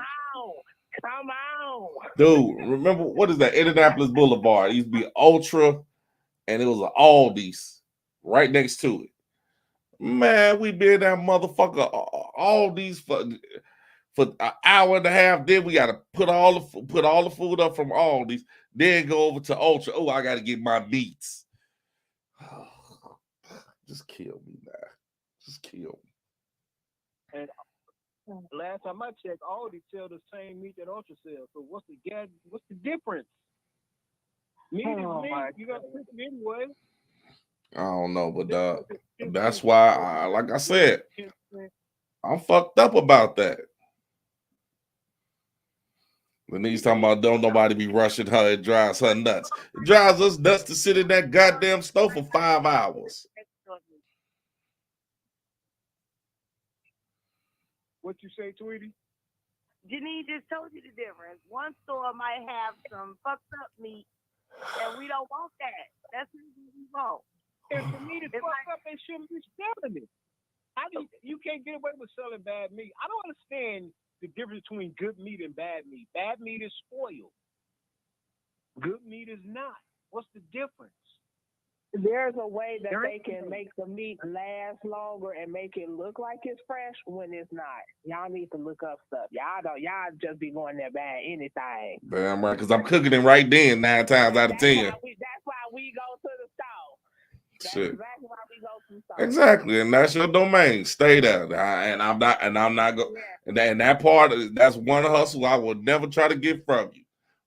Come on. Dude, remember what is that? Indianapolis Boulevard. It used to be Ultra, and it was an Aldi's right next to it. Man, we been that motherfucker Aldi's for an hour and a half. Then we gotta put all the food up from Aldi's. Then go over to Ultra. Oh, I gotta get my meats. Just kill me, man. Just kill me. And last time I checked, Aldi sell the same meat that Ultra sells. So what's the difference? Meat is meat. You got to cook it anyway. I don't know, but that's why like I said, I'm fucked up about that. Denise talking about don't nobody be rushing her. It drives her nuts. It drives us nuts to sit in that goddamn stove for 5 hours. What you say, Tweety? Janine just told you the difference. One store might have some fucked up meat, and we don't want that. That's what we want. If the meat is fucked up, they shouldn't be selling it. I can't get away with selling bad meat. I don't understand the difference between good meat and bad meat. Bad meat is spoiled. Good meat is not. What's the difference? There's a way that they can make the meat last longer and make it look like it's fresh when it's not. Y'all need to look up stuff. Y'all just be going there buying anything. Damn right, because I'm cooking it right then 9 times out of 10. That's why we go to the store. That's Shit. exactly why we go to the store. Exactly, and that's your domain. Stay there, and I'm not going. Yeah. And that part, that's one hustle I will never try to get from you.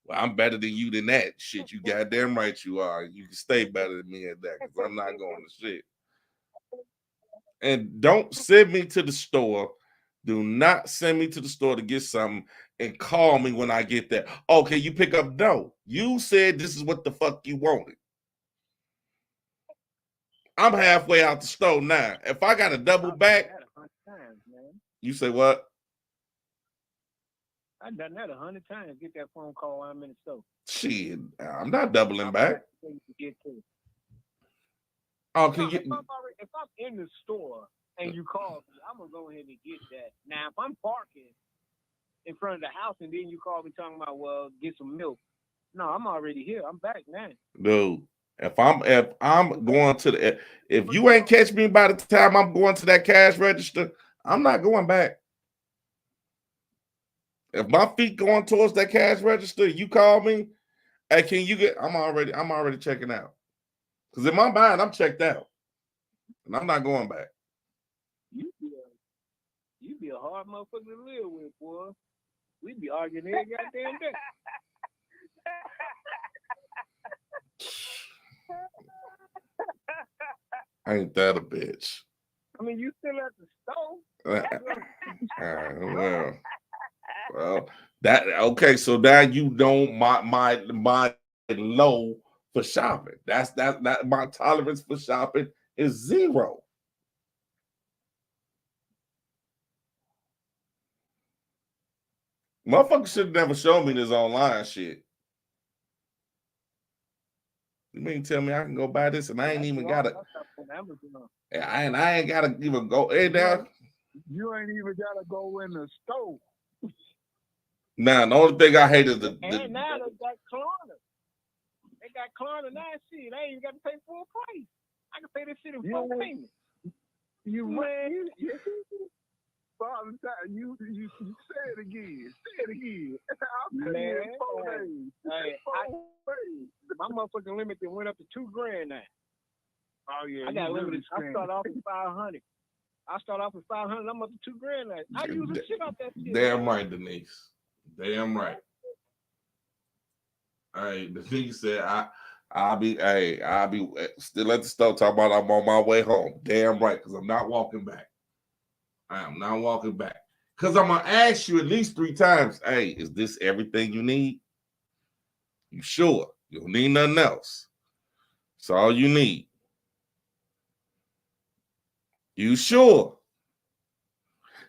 Well, I'm better than you than that. Shit, you goddamn right you are. You can stay better than me at that because I'm not going to shit. And don't send me to the store. Do not send me to the store to get something and call me when I get there. Okay, you pick up dough. You said this is what the fuck you wanted. I'm halfway out the store now. If I got to double back, you say what? I've done that 100 times. Get that phone call while I'm in the store. Shit, I'm not doubling back. Oh, can you? If I'm in the store and you call me, I'm gonna go ahead and get that. Now, if I'm parking in front of the house and then you call me talking about, well, get some milk. No, I'm already here. I'm back now. Dude, if I'm going to the, if you ain't catch me by the time I'm going to that cash register, I'm not going back. If my feet going towards that cash register, you call me, hey, can you get? I'm already checking out. Because in my mind, I'm checked out, and I'm not going back. You be a hard motherfucker to live with, boy. We be arguing every goddamn day. Ain't that a bitch? I mean, you still at the store. Well, that okay. So now you know my low for shopping. That's my tolerance for shopping is 0. Motherfuckers should never show me this online shit. You mean tell me I can go buy this and I ain't even gotta? I ain't gotta even go. Hey, now you ain't even gotta go in the store. Nah, the only thing I hate is the now they got Klarna. They got Klarna now. Shit, I ain't even got to pay full price. I can pay this shit in full payment. You Father time, you say it again. Say it again. I'll pay you in 4 days. My motherfucking limit went up to $2,000 now. Oh yeah, I got limited. I start off with 500. I start off with 500. I'm up to $2,000 now. I use the shit off that shit. Damn right, Denise. Damn right. Hey, Denise said I'll be still at the store talking about I'm on my way home. Damn right, because I'm not walking back. I am not walking back. Because I'm going to ask you at least 3 times, hey, is this everything you need? You sure? You don't need nothing else. It's all you need. You sure?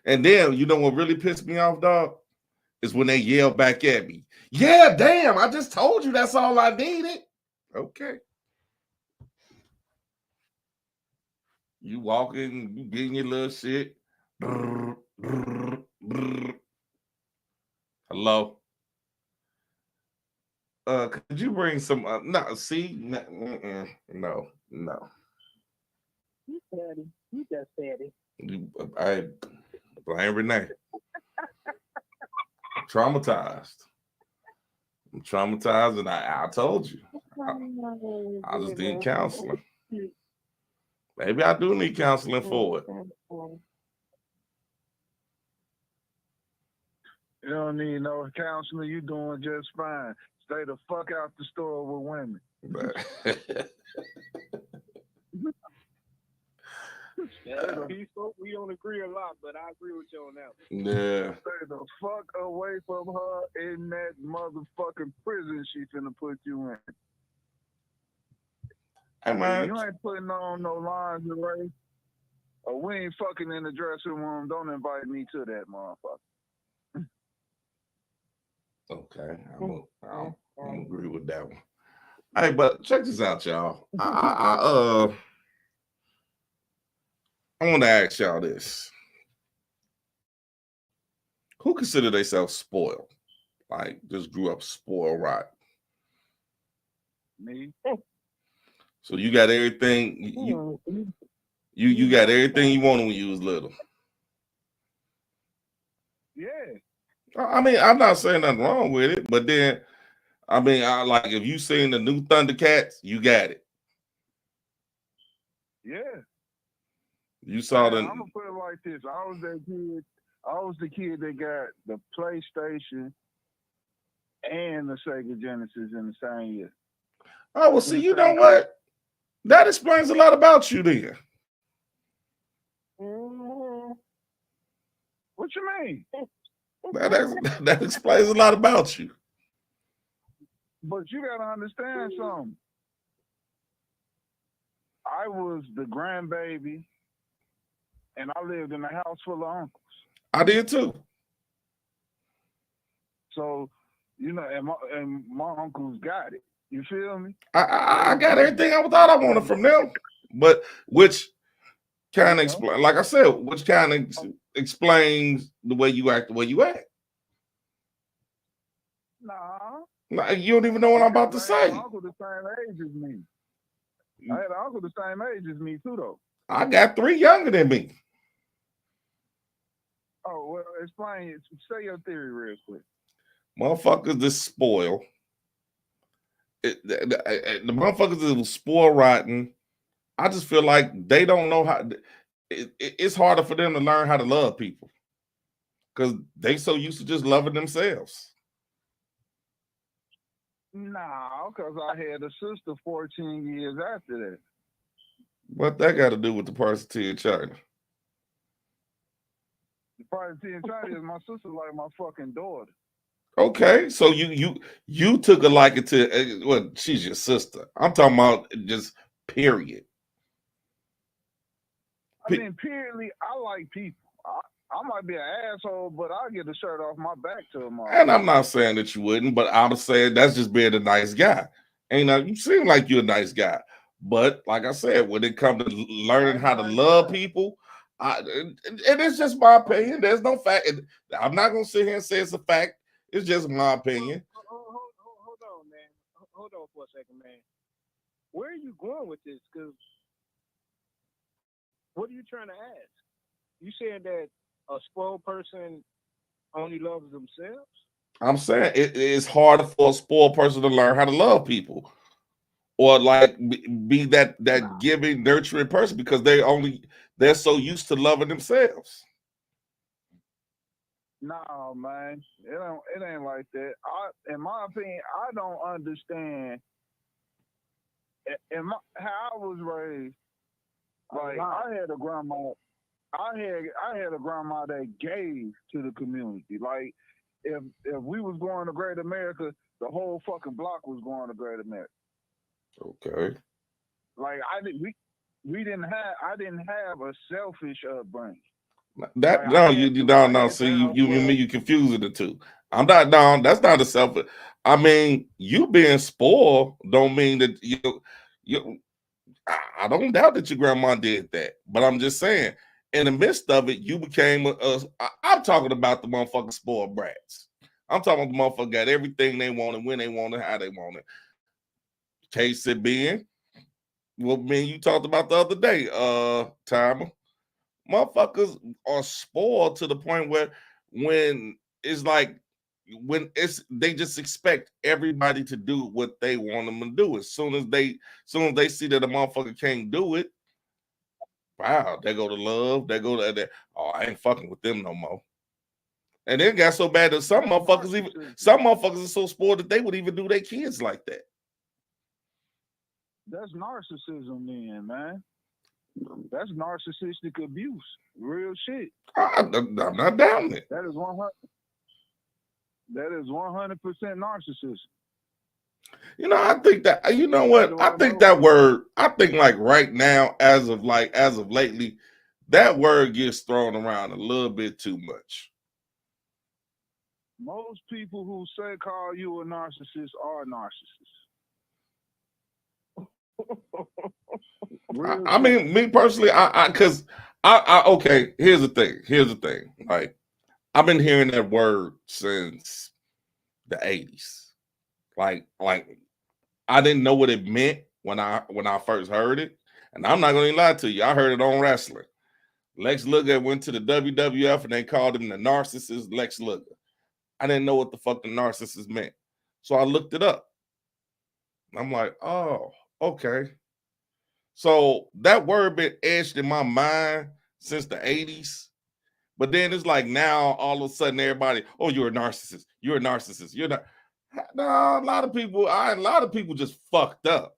And then, you know what really pissed me off, dog? Is when they yell back at me. Yeah, damn, I just told you that's all I needed. Okay. You walking, you getting your little shit. Brr, brr, brr. Hello? Could you bring some, no, see? No. You petty. You just petty. I blame Renee. Traumatized. I'm traumatized, and I told you. I just need counseling. Maybe I do need counseling for it. You don't need no counseling. You doing just fine. Stay the fuck out the store with women. Yeah, we don't agree a lot, but I agree with you on that. Yeah. Stay the fuck away from her in that motherfucking prison she finna put you in. Hey, man. You ain't putting on no lingerie. Or we ain't fucking in the dressing room. Don't invite me to that motherfucker. Okay. I'll agree with that one. Hey, but check this out, y'all. I want to ask y'all this. Who consider themselves spoiled? Like just grew up spoiled right. Me. So you got everything you got everything you wanted when you was little. Yeah. I mean, I'm not saying nothing wrong with it, but then I mean, I like if you seen the new Thundercats, you got it. Yeah. You saw Man, the. I'm gonna put it like this. I was that kid. I was the kid that got the PlayStation and the Sega Genesis in the same year. Oh well, see, you know what? That explains a lot about you, then. What you mean? That explains a lot about you. But you gotta understand something. I was the grandbaby, and I lived in a house full of uncles. I did too. So, you know, and my uncles got it. You feel me? I got everything I thought I wanted from them, but which kind of explain, like I said, which kind of explains the way you act, the way you act. Nah, you don't even know what I'm about to say. I had an uncle the same age as me. I had an uncle the same age as me too, though. I got 3 younger than me. Oh well, explain. Say your theory real quick. Motherfuckers that spoil. The motherfuckers that was spoiled rotten. I just feel like they don't know how. It's harder for them to learn how to love people because they so used to just loving themselves. Nah, because I had a sister 14 years after that. What that got to do with the party in China? The party in China is my sister like my fucking daughter. Okay, so you took a liking to well, she's your sister. I'm talking about just period. I mean, periodly, I like people. I might be an asshole, but I'll get the shirt off my back to them all. And I'm not saying that you wouldn't, but I would say that's just being a nice guy. And you seem like you're a nice guy. But like I said, when it comes to learning how to love people, and it's just my opinion. There's no fact. I'm not going to sit here and say it's a fact. It's just my opinion. Hold on, man. Hold on for a second, man. Where are you going with this? Because what are you trying to ask? You saying that a spoiled person only loves themselves? I'm saying it's harder for a spoiled person to learn how to love people, or like be that giving, nurturing person because they're so used to loving themselves. No, man, it ain't like that. In my opinion, I don't understand. How I was raised, like I had a grandma. I had a grandma that gave to the community. Like if we was going to Great America, the whole fucking block was going to Great America. Okay. Like we didn't have. I didn't have a selfish upbringing. That like, you don't see you confusing the two. I'm not down. That's not a selfish. I mean, you being spoiled don't mean that you. I don't doubt that your grandma did that, but I'm just saying, in the midst of it, you became I'm talking about the motherfucking spoiled brats. I'm talking about the motherfucker got everything they wanted, when they wanted, how they wanted. Case it being, well, man, you talked about the other day, Timer. Motherfuckers are spoiled to the point where when it's like they just expect everybody to do what they want them to do. As soon as they see that a motherfucker can't do it, wow, they go to love, they go to that. Oh, I ain't fucking with them no more. And then it got so bad that some motherfuckers are so spoiled that they would even do their kids like that. That's narcissism, then, man. That's narcissistic abuse, real shit. I'm not down it. That is 100. That is 100% narcissism. I think that you know what? I think that word. I think like right now, as of lately, that word gets thrown around a little bit too much. Most people who say call you a narcissist are narcissists. I mean, me personally, okay, here's the thing. Like, I've been hearing that word since the 80s. Like I didn't know what it meant when I first heard it. And I'm not gonna lie to you, I heard it on wrestling. Lex Luger went to the WWF and they called him the narcissist Lex Luger. I didn't know what the fuck the narcissist meant. So I looked it up. I'm like, oh, okay. So that word been etched in my mind since the 80s. But then it's like now all of a sudden everybody, oh, you're a narcissist. You're a narcissist. You're not. No, a lot of people just fucked up.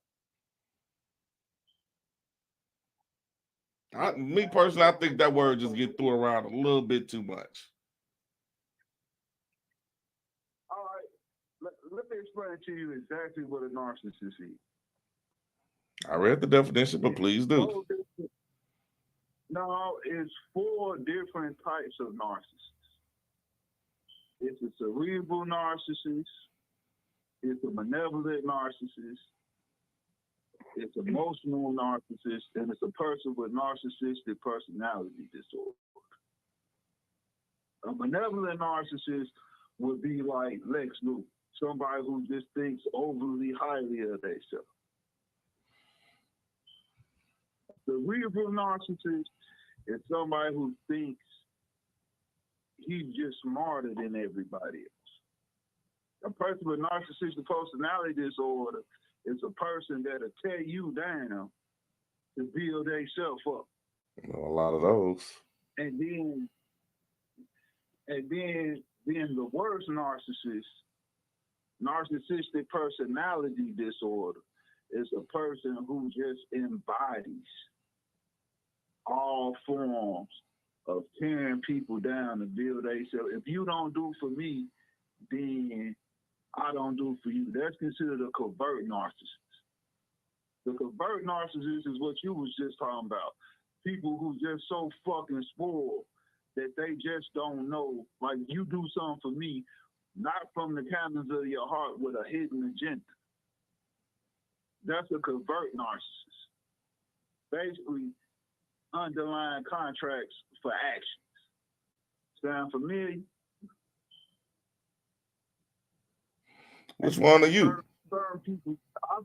Me personally, I think that word just get thrown around a little bit too much. All right, let me explain to you exactly what a narcissist is. I read the definition, but please do. No, it's 4 different types of narcissists. It's a cerebral narcissist. It's a malevolent narcissist. It's emotional narcissist, and it's a person with narcissistic personality disorder. A benevolent narcissist would be like Lex Luger, somebody who just thinks overly highly of themselves. The cerebral narcissist is somebody who thinks he's just smarter than everybody else. A person with narcissistic personality disorder is a person that'll tear you down to build themselves up. A lot of those. And then the worst narcissistic personality disorder is a person who just embodies all forms of tearing people down to build themselves. If you don't do for me, then I don't do for you. That's considered a covert narcissist. The covert narcissist is what you was just talking about. People who just so fucking spoiled that they just don't know. Like, you do something for me, not from the kindness of your heart with a hidden agenda. That's a covert narcissist. Basically, underlying contracts for actions. Sound familiar? Which one are you? Certain people, I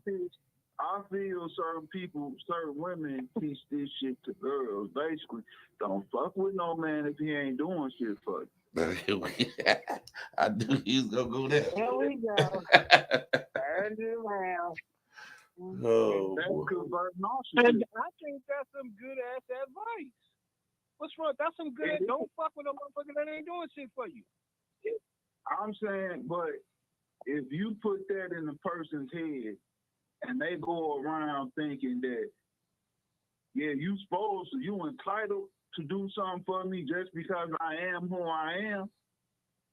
feel certain women teach this shit to girls. Basically, don't fuck with no man if he ain't doing shit for you. I knew he was gonna go there. There we go. Turn it around. Oh, That's boy. covert narcissist. And I think that's some good ass advice. What's wrong? That's some good. Don't fuck with a motherfucker that ain't doing shit for you. I'm saying, but if you put that in the person's head and they go around thinking that, yeah, you entitled to do something for me just because I am who I am,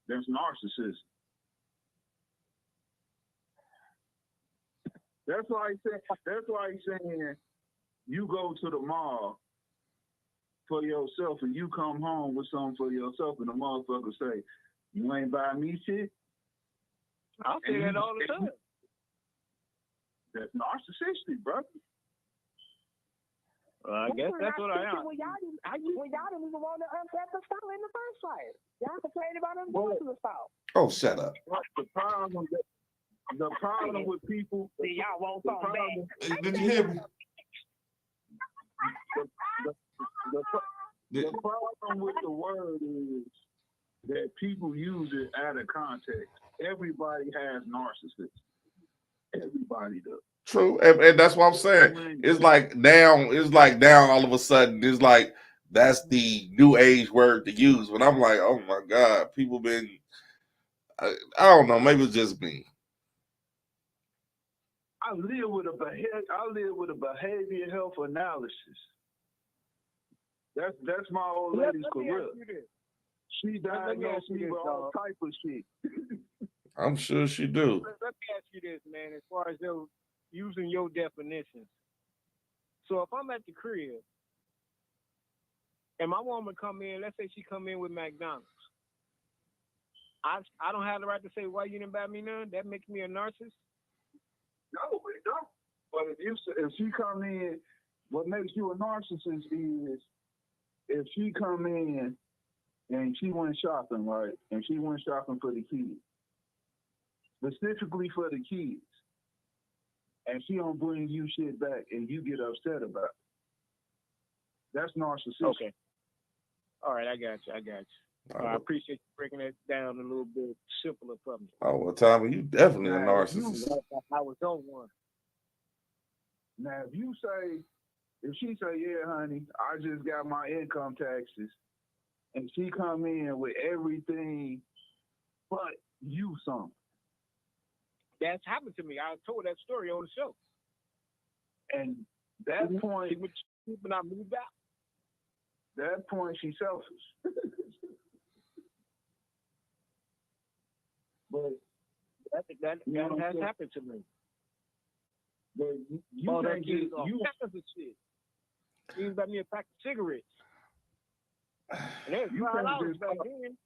that's narcissism. That's why he's saying you go to the mall for yourself and you come home with something for yourself and the motherfucker say, you ain't buy me shit? I say that all the time. That's narcissistic, brother. I guess that's what I am. When y'all didn't even want to unpack the style in the first place. Y'all complained about them going to the style. Oh, shut up. The problem with people. See, y'all want something back. Did you hear me? The problem with the word is that people use it out of context. Everybody has narcissists. Everybody does. True, and that's what I'm saying. It's like now all of a sudden, it's like that's the new age word to use. But I'm like, oh my God, people been, I don't know, maybe it's just me. I live with a behavior health analysis. That's my old lady's career. She diagnosed me with all type of shit. I'm sure she do. Let me ask you this, man, as far as using your definitions. So if I'm at the crib and my woman come in, let's say she come in with McDonald's, I don't have the right to say, why you didn't buy me none? That makes me a narcissist? No, it don't. But if she come in, what makes you a narcissist is if she come in and she went shopping, right? And she went shopping for the kids, specifically for the kids. And she don't bring you shit back, and you get upset about it. That's narcissistic. Okay. All right, I got you. I appreciate you breaking that down a little bit simpler for me. Oh, well, Tommy, you definitely a Now, narcissist. I was on one. Now, if she say, yeah, honey, I just got my income taxes, and she come in with everything but you something. That's happened to me. I told that story on the show. And that point, She went to sleep and I moved out. that point, she's selfish. But That You know what I'm has saying? happened to me. but you All that can't kids just off you. packers and shit. He even got me a pack of cigarettes. And it was You $5 can't just back then.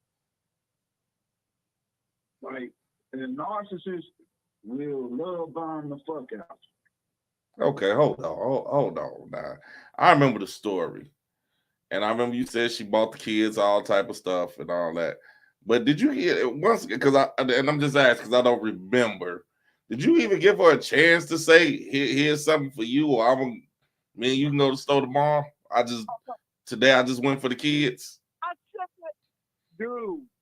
Like, and a narcissist will love bomb the fuck out. Okay, hold on. Now, I remember the story, and I remember you said she bought the kids all type of stuff and all that. But did you hear it once? Because I'm just asking because I don't remember. Did you even give her a chance to say, "Here's something for you," or me and you can go to the store tomorrow? Today I just went for the kids. I sat there,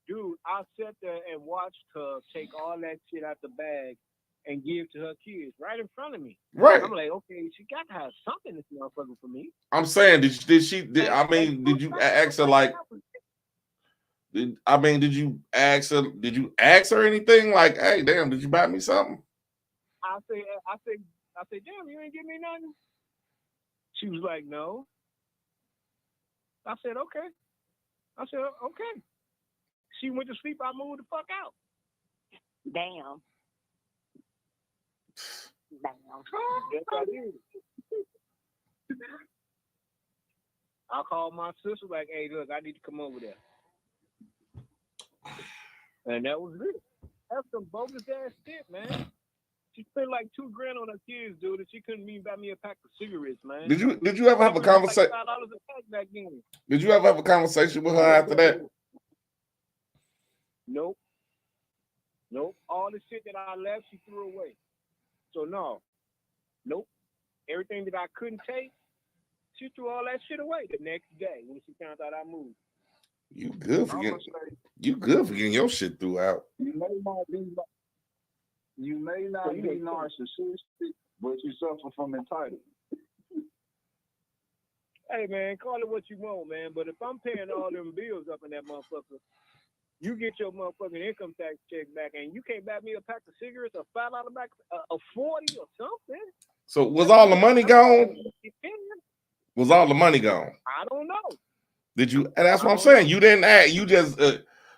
dude, I sat there and watched her take all that shit out the bag and give to her kids right in front of me. Right. I'm like, okay, she got to have something this motherfucker for me. I'm saying, did you ask her like? Did you ask her? Did you ask her anything like, "Hey, damn, did you buy me something?" I said, damn, you ain't give me nothing. She was like, no. I said, okay. Okay. She went to sleep. I moved the fuck out. Damn. Yes, I did. I called my sister like, hey, look, I need to come over there. And that was it. That's some bogus ass shit, man. She spent like $2,000 on her kids, dude, and she couldn't even buy me a pack of cigarettes, man. Did you ever have a conversation? Like $5 a pack back then. Did you ever have a conversation with her after that? Nope. All the shit that I left, she threw away. So no. Nope. Everything that I couldn't take, she threw all that shit away the next day when she found out I moved. You good for getting your shit through out. You may not be narcissistic, but you suffer from entitlement. Hey man, call it what you want, man. But if I'm paying all them bills up in that motherfucker, you get your motherfucking income tax check back, and you can't buy me a pack of cigarettes, a $5 back, a 40 or something. So was all the money gone? Was all the money gone? I don't know. Did you? And that's what I'm saying. You didn't act. You just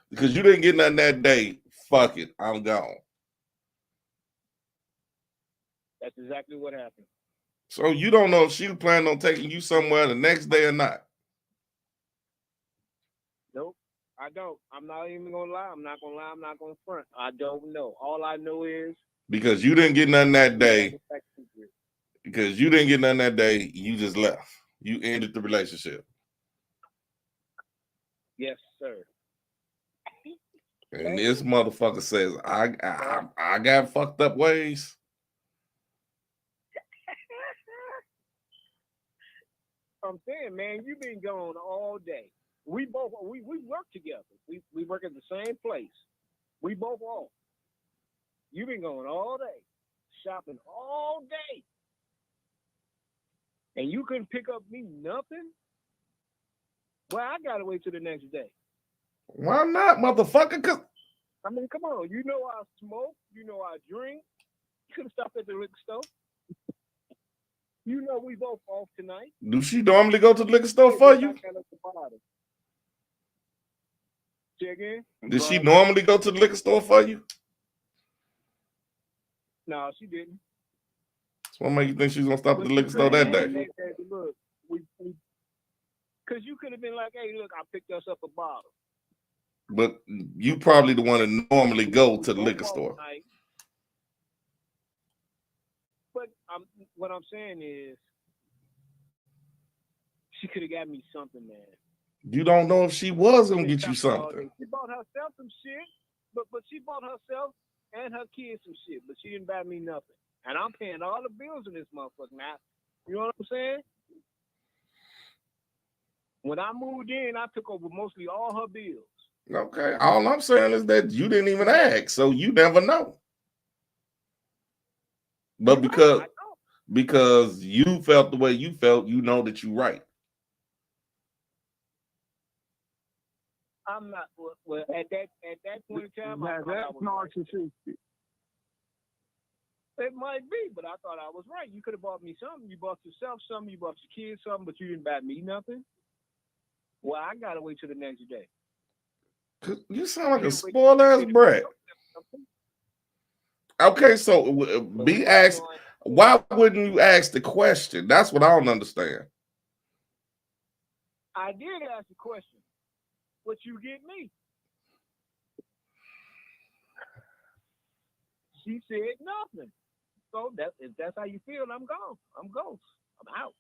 because you didn't get nothing that day. Fuck it, I'm gone. That's exactly what happened. So you don't know if she was planning on taking you somewhere the next day or not. Nope, I don't. I'm not even gonna lie. I'm not gonna front. I don't know. All I know is because you didn't get nothing that day. Because you didn't get nothing that day, you just left. You ended the relationship. Yes, sir. And this motherfucker says, I got fucked up ways. I'm saying, man, you've been gone all day. We work together. We work at the same place. We both off. You've been going all day, shopping all day. And you couldn't pick up me nothing? Well, I gotta wait till the next day. Why not, motherfucker? Cause I mean, come on. You know I smoke. You know I drink. You could have stopped at the liquor store. You know we both off tonight. Do she normally go to the liquor store for you? Say again? Did she normally go to the liquor store for you? No, she didn't. So what make you think she's gonna stop at the liquor store that day? Look, because you could have been like, hey, look, I picked us up a bottle. But you probably the one that normally go to the liquor store. But what I'm saying is, she could have got me something, man. You don't know if she was We gonna been get you shopping all something. day. She bought herself some shit, but she bought herself and her kids some shit, but she didn't buy me nothing. And I'm paying all the bills in this motherfucker now. You know what I'm saying? When I moved in, I took over mostly all her bills. Okay. All I'm saying is that you didn't even ask, so you never know. But because you felt the way you felt, you know that you're right. I'm not. Well, at that point in time, I Now, thought I that's was right. narcissistic. It might be, but I thought I was right. You could have bought me something. You bought yourself something. You bought your kids something, but you didn't buy me nothing. Well, I gotta wait till the next day. You sound like a spoiled ass brat. Okay, so be asked. Why wouldn't you ask the question? That's what I don't understand. I did ask the question. What you get me? She said nothing. So if that's how you feel, I'm gone. I'm ghost. I'm out.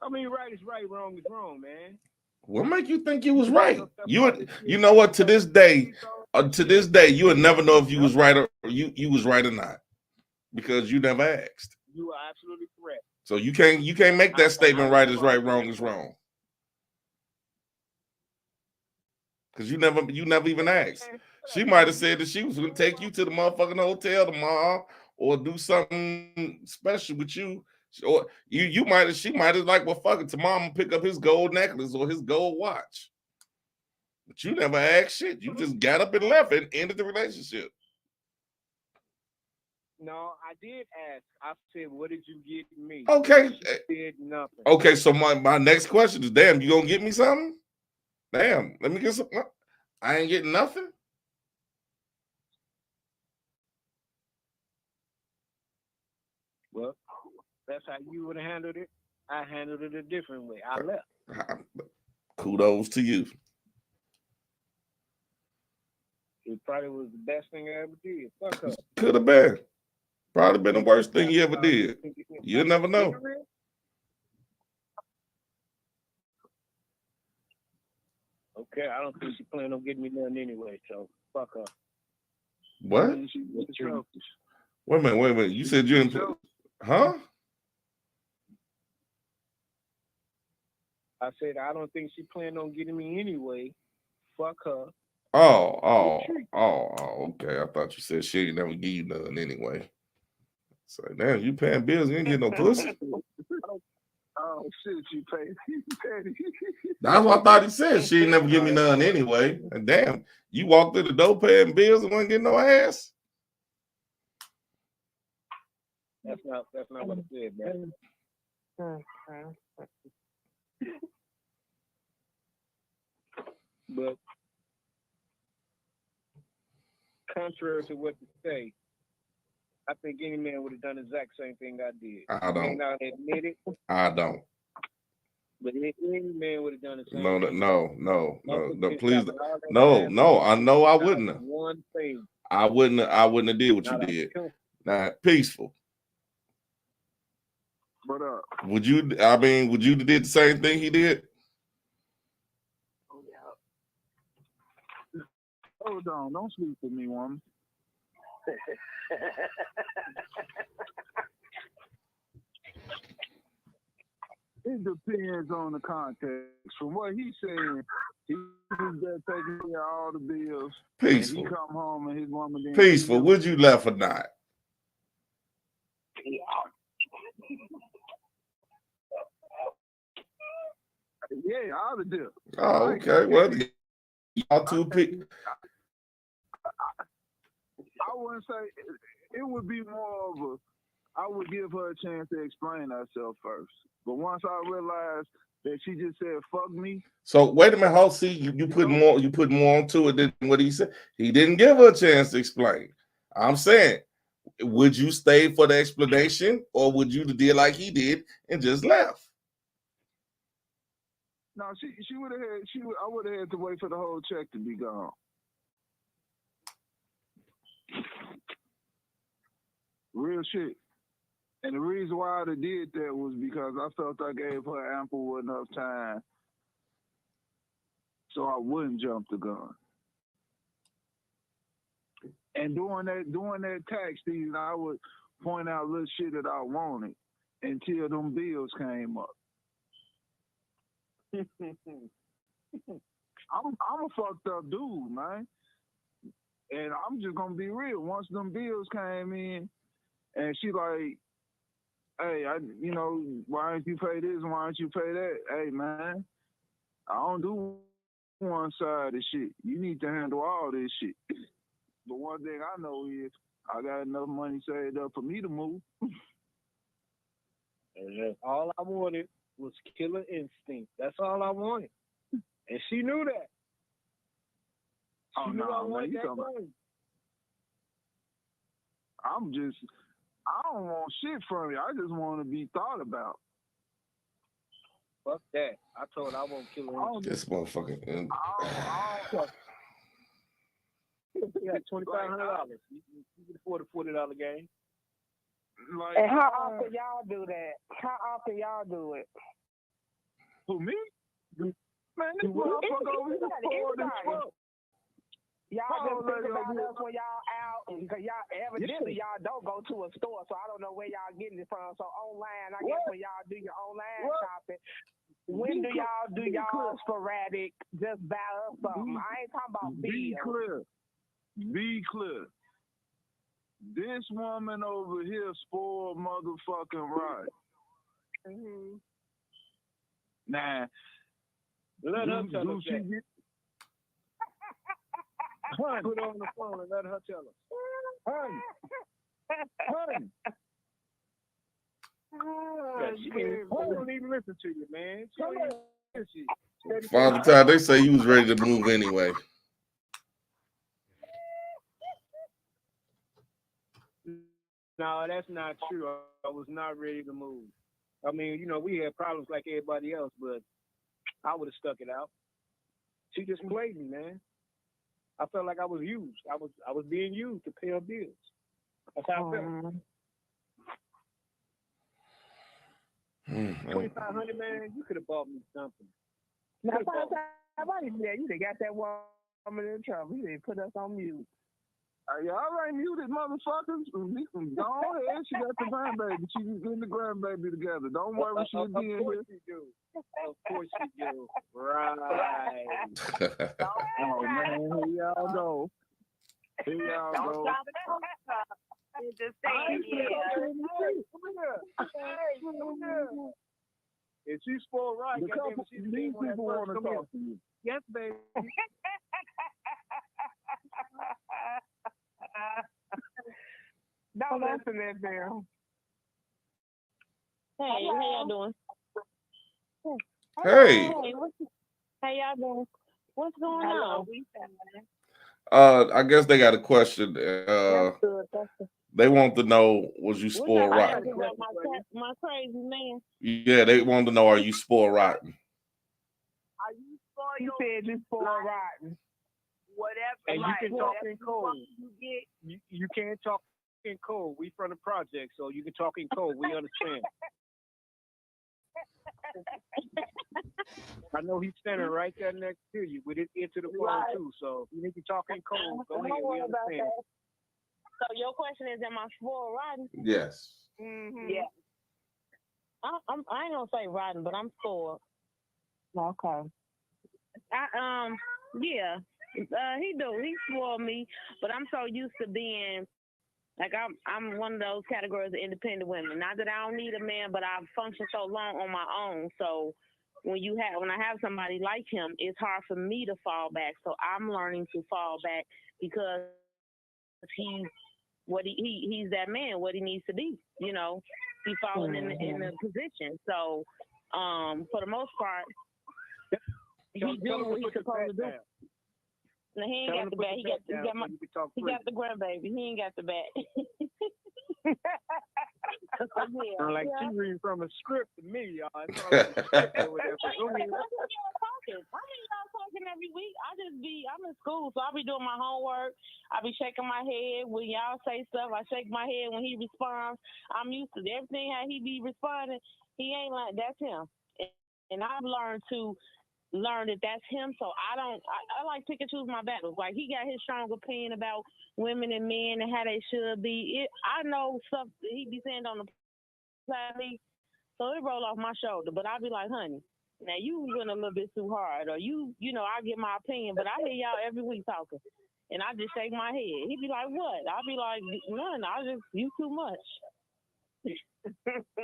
I mean, right is right, wrong is wrong, man. What make you think you was right? You know what? To this day, you would never know if you was right or you was right or not, because you never asked. You are absolutely correct. So you can't make that statement. Right is right, wrong is wrong, because you never even asked. She might have said that she was going to take you to the motherfucking hotel tomorrow or do something special with you. Or she might have like, well, fuck it, tomorrow I'm gonna pick up his gold necklace or his gold watch. But you never asked shit. You just got up and left and ended the relationship. No, I did ask. I said, what did you get me? Okay. She said nothing. Okay, so my next question is, damn, you gonna get me something? Damn, let me get some. I ain't getting nothing. Well, that's how you would have handled it. I handled it a different way. I left. Kudos to you. It probably was the best thing I ever did. Fuck her. Could have been. Probably been the worst thing you ever did. You'll never know. Okay, I don't think she planned on getting me nothing anyway, so fuck her. What? Wait a minute. You said you didn't. Huh? I said I don't think she planned on getting me anyway. Fuck her. Oh, okay. I thought you said she ain't never give you nothing anyway. So damn, you paying bills, you ain't getting no pussy. Oh shit, you paid. That's what I thought he said. She ain't never give me nothing anyway. And damn, you walked through the door paying bills and wasn't getting no ass. That's not what I said, man. But contrary to what you say, I think any man would have done the exact same thing I did. I don't. May not admit it. I don't. But any man would have done the same thing. No, please. No, I know I wouldn't have. One thing. I wouldn't have did what you did. Now, peaceful. But would you have did the same thing he did? Hold on, don't sleep with me, woman. It depends on the context. From what he's saying, he was there taking care of all the bills. Peaceful. And he come home and his woman didn't. Peaceful. Would you left or not? Yeah, all the deal. Oh, okay. Well, y'all two people. I wouldn't say it would be more of a. I would give her a chance to explain herself first. But once I realized that she just said "fuck me." So wait a minute, hold. See, you put more onto it than what he said. He didn't give her a chance to explain. I'm saying, would you stay for the explanation, or would you do like he did and just left? No, she would have had. I would have had to wait for the whole check to be gone. Real shit. And the reason why I did that was because I felt I gave her ample enough time so I wouldn't jump the gun. And during that tax season, I would point out little shit that I wanted until them bills came up. I'm a fucked up dude, man. And I'm just gonna be real. Once them bills came in, and she like, hey, why don't you pay this? Why don't you pay that? Hey, man, I don't do one side of shit. You need to handle all this shit. But one thing I know is I got enough money saved up for me to move. And all I wanted was killer instinct. That's all I wanted. And she knew that. She knew I wanted that money. I don't want shit from you. I just want to be thought about. Fuck that. I told her I won't kill her. This motherfucker. Yeah, $2,500. You can afford a $40 game. Like, And how often y'all do that? How often y'all do it? Who, me? Man, this motherfucker over here forward as fuck. Y'all just think about us when y'all out, because y'all evidently y'all don't go to a store, so I don't know where y'all getting it from. So online, I guess when y'all do your online shopping, when do y'all do y'all sporadic, just buy us something? I ain't talking about bills. Be clear. This woman over here spoiled motherfucking right. Mm-hmm. Nah. Let her tell us that. Honey. Put her on the phone and let her tell us. Honey. She don't even listen to you, man. She don't even listen to you. Father Time, they say you was ready to move anyway. No, that's not true. I was not ready to move. I mean, we had problems like everybody else, but I would have stuck it out. She just played me, man. I felt like I was used. I was being used to pay her bills. That's how I felt. $2,500, man. You could have bought me something. Now, you done got that woman in trouble. You done put us on mute. Y'all ain't muted, motherfuckers. Go ahead. She got the grandbaby. She's getting the grandbaby together. Don't worry, she'll be in here. Of course she do. Right. Oh, man. Here y'all go. Just saying, If she's spoiled right, these people want to talk to you. Yes, baby. Don't listen to that girl. Hey, how y'all doing? Hey. How y'all doing? What's going on? I guess they got a question. They want to know, was you spoiled rotten? My crazy man. Yeah, they want to know, are you spoiled rotten? Are you spoiled? You said you spoiled rotten. Whatever. And you can talk in code. You can't talk in code. We from the project, so you can talk in code. We understand. I know he's standing right there next to you with his ear to the phone too. So you need to talk in code. Go ahead. We understand. So your question is, am I spoiled rotten? Yes. Mm-hmm. Yeah. I ain't gonna say rotten, but I'm spoiled. Okay. Yeah. He spoiled me, but I'm so used to being like I'm one of those categories of independent women. Not that I don't need a man, but I've functioned so long on my own. So when I have somebody like him, it's hard for me to fall back. So I'm learning to fall back because he's that man, what he needs to be. He's falling in the position. So for the most part, he's doing what he's supposed to do. No, he ain't got the bat. He got the grandbaby. He ain't got the bat. Like she reading from a script to me, y'all. It's all like a script over there. talking. I mean, y'all talking every week. I'm in school, so I be doing my homework. I be shaking my head when y'all say stuff. I shake my head when he responds. I'm used to everything how he be responding. He ain't like that's him, and I've learned that that's him. So I like pick and choose my battles. Like he got his strong opinion about women and men and how they should be. I know stuff that he be saying on the side of me, so it roll off my shoulder. But I be like, honey, now you went a little bit too hard, or you know, I get my opinion. But I hear y'all every week talking, and I just shake my head. He be like, what? I be like, none. You too much.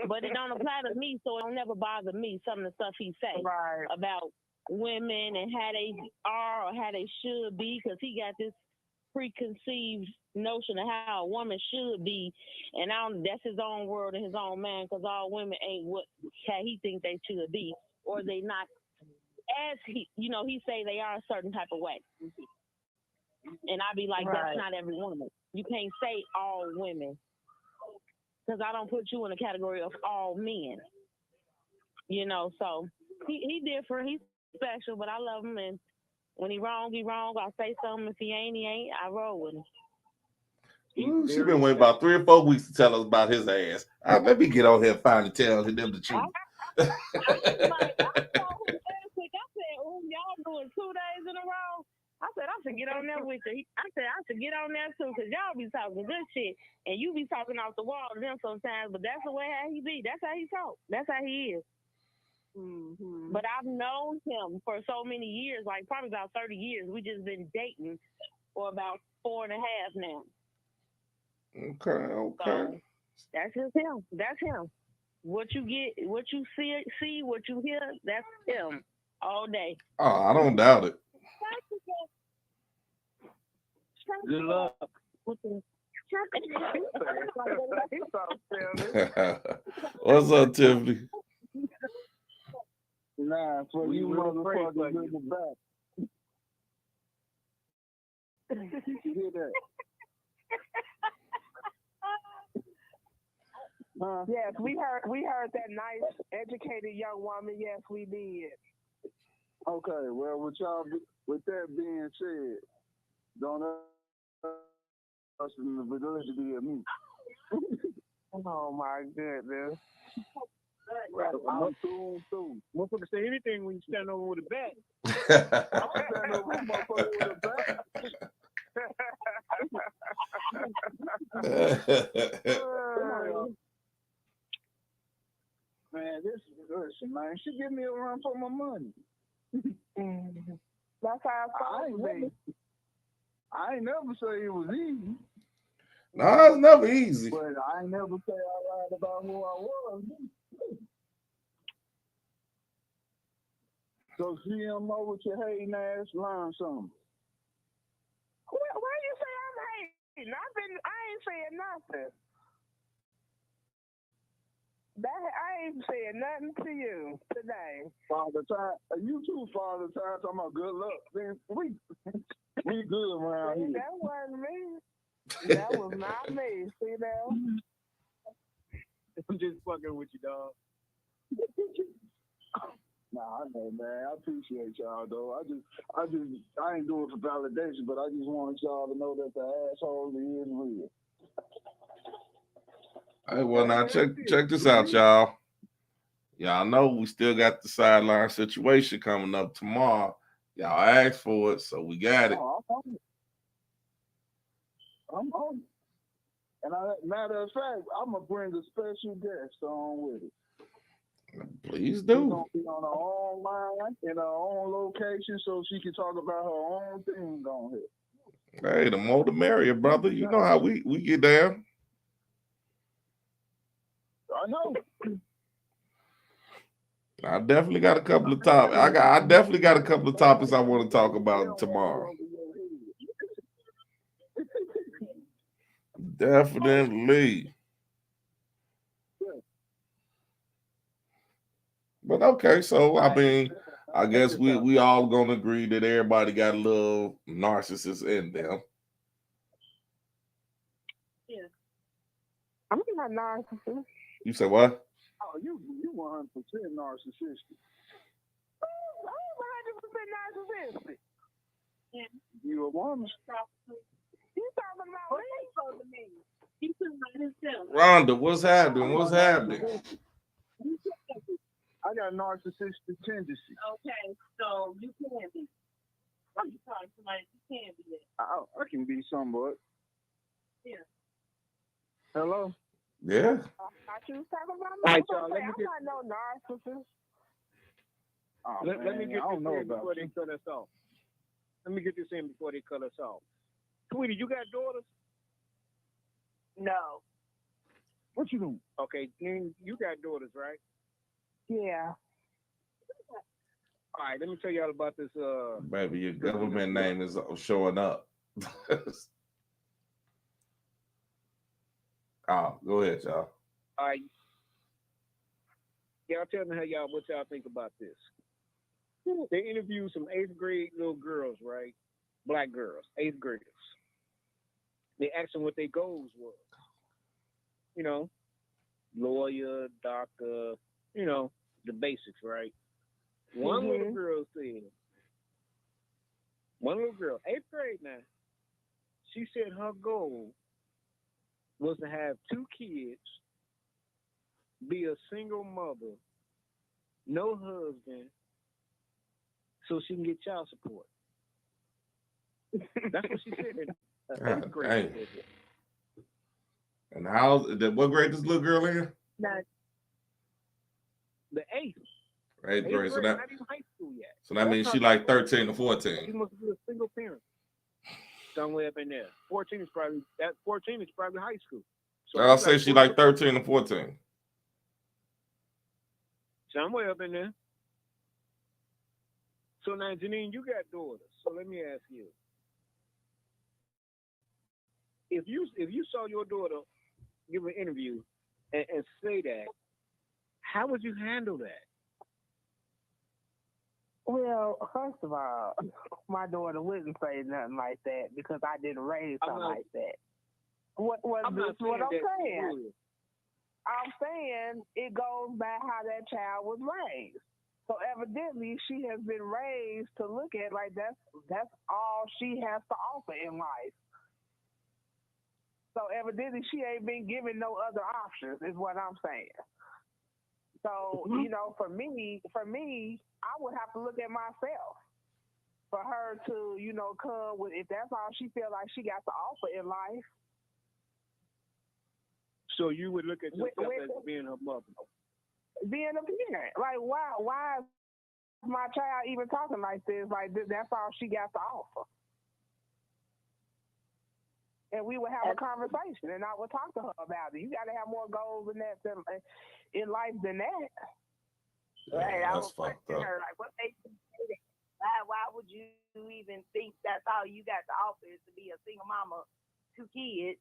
But it don't apply to me, so it don't never bother me. Some of the stuff he say about women and how they are or how they should be, because he got this preconceived notion of how a woman should be, and that's his own world and his own man, because all women ain't how he think they should be, or they not as he say they are a certain type of way. And I be like, that's not every woman. You can't say all women, because I don't put you in the category of all men. So he different. He's special, but I love him. And when he wrong, I say something. If he ain't, I roll with him. Ooh, she been waiting about 3 or 4 weeks to tell us about his ass. Let me get on here and finally tell them the truth. I told him last week, I said, y'all doing 2 days in a row? I said, I should get on there with you. I said, I should get on there too, because y'all be talking good shit, and you be talking off the wall to them sometimes, but that's the way how he be. That's how he talk. That's how he is. Mm-hmm. But I've known him for so many years, like probably about 30 years. We just been dating for about 4.5 now. Okay. So that's just him. That's him. What you get, what you see, what you hear, that's him all day. Oh, I don't doubt it. Good luck. What's up, Tiffany? Nah, for you motherfuckers in the back. Get that. Yes, we heard that nice, educated young woman. Yes, we did. Okay, well, with that being said, don't us in the validity of me. Oh my goodness. I'm through. Motherfucker say anything when you stand over with a bat. I'm standing over with motherfucker with a bat. Man, listen, man. She give me a run for my money. That's how I ain't never say it was easy. No, it's never easy. But I ain't never say I lied about who I was. So CMO with your hating ass, learn something. Why you say I'm hating? I ain't saying nothing. I ain't saying nothing to you today. Father Time, you too, Father Time. Talking about good luck. Man, we good around here. That wasn't me. That was not me. See that? I'm just fucking with you, dog. Nah, I know, man. I appreciate y'all, though. I ain't doing it for validation, but I just want y'all to know that the asshole is real. Hey, well, now check this out, y'all. Y'all know we still got the sideline situation coming up tomorrow. Y'all asked for it, so we got it. Oh, I'm on it. And matter of fact, I'm going to bring a special guest on with it. Please do. She's going to be on her own line, in her own location, so she can talk about her own thing on here. Hey, the more the merrier, brother. You know how we get down. I know. I definitely got a couple of topics. I definitely got a couple of topics I want to talk about tomorrow. Definitely. But okay, so I mean, I guess we all gonna agree that everybody got a little narcissist in them. Yeah. I'm not narcissist. You say what? Oh, you 100% narcissistic. I'm narcissistic? You a woman? You talking about me? He talking about himself. Rhonda, what's happening? What's happening? I got narcissistic tendencies. Okay, so you can be. Oh, you talking to somebody you can be that. I can be somewhat. Yeah. Hello? Yeah. I thought you was talking about me. All right, I'm y'all, let me get- not no narcissist. Oh, Let me man, get I this don't know in about before they you. cut us off. Let me get this in before they cut us off. Tweety, you got daughters? No. What you doing? Okay, then you got daughters, right? Yeah. All right, let me tell y'all about this. Baby, your government name is showing up. Oh, go ahead, y'all. All right, y'all tell me what y'all think about this. They interviewed some 8th grade little girls, right? Black girls, 8th graders. They asked them what their goals were. You know, lawyer, doctor, you know, the basics, right? One little girl said, 8th grade now, she said her goal was to have 2 kids, be a single mother, no husband, so she can get child support. That's what she said in 8th grade. Dang. And what grade this little girl in? Now, the 8th. 8th grade. So Not even high school yet. that means she like 13 or 14. She must be a single parent. Somewhere up in there. 14 is probably high school. So I'll say she like 13 or 14. Somewhere up in there. So now, Janine, you got daughters. So let me ask you. If you saw your daughter give an interview and say that, how would you handle that? Well, first of all, my daughter wouldn't say nothing like that because I didn't raise her like that. I'm saying. I'm saying it goes by how that child was raised. So evidently she has been raised to look at like that's all she has to offer in life. So evidently she ain't been given no other options is what I'm saying. So, you know, for me, I would have to look at myself for her to, you know, come with, if that's all she feel like she got to offer in life. So you would look at yourself as being her mother. Being a parent. Like, why is my child even talking like this? Like, that's all she got to offer. And we would have a conversation, and I would talk to her about it. You got to have more goals in life than that. Right, I was That's fucked questioning up. her, like, what makes you say that? Why would you even think that's all you got to offer is to be a single mama, 2 kids,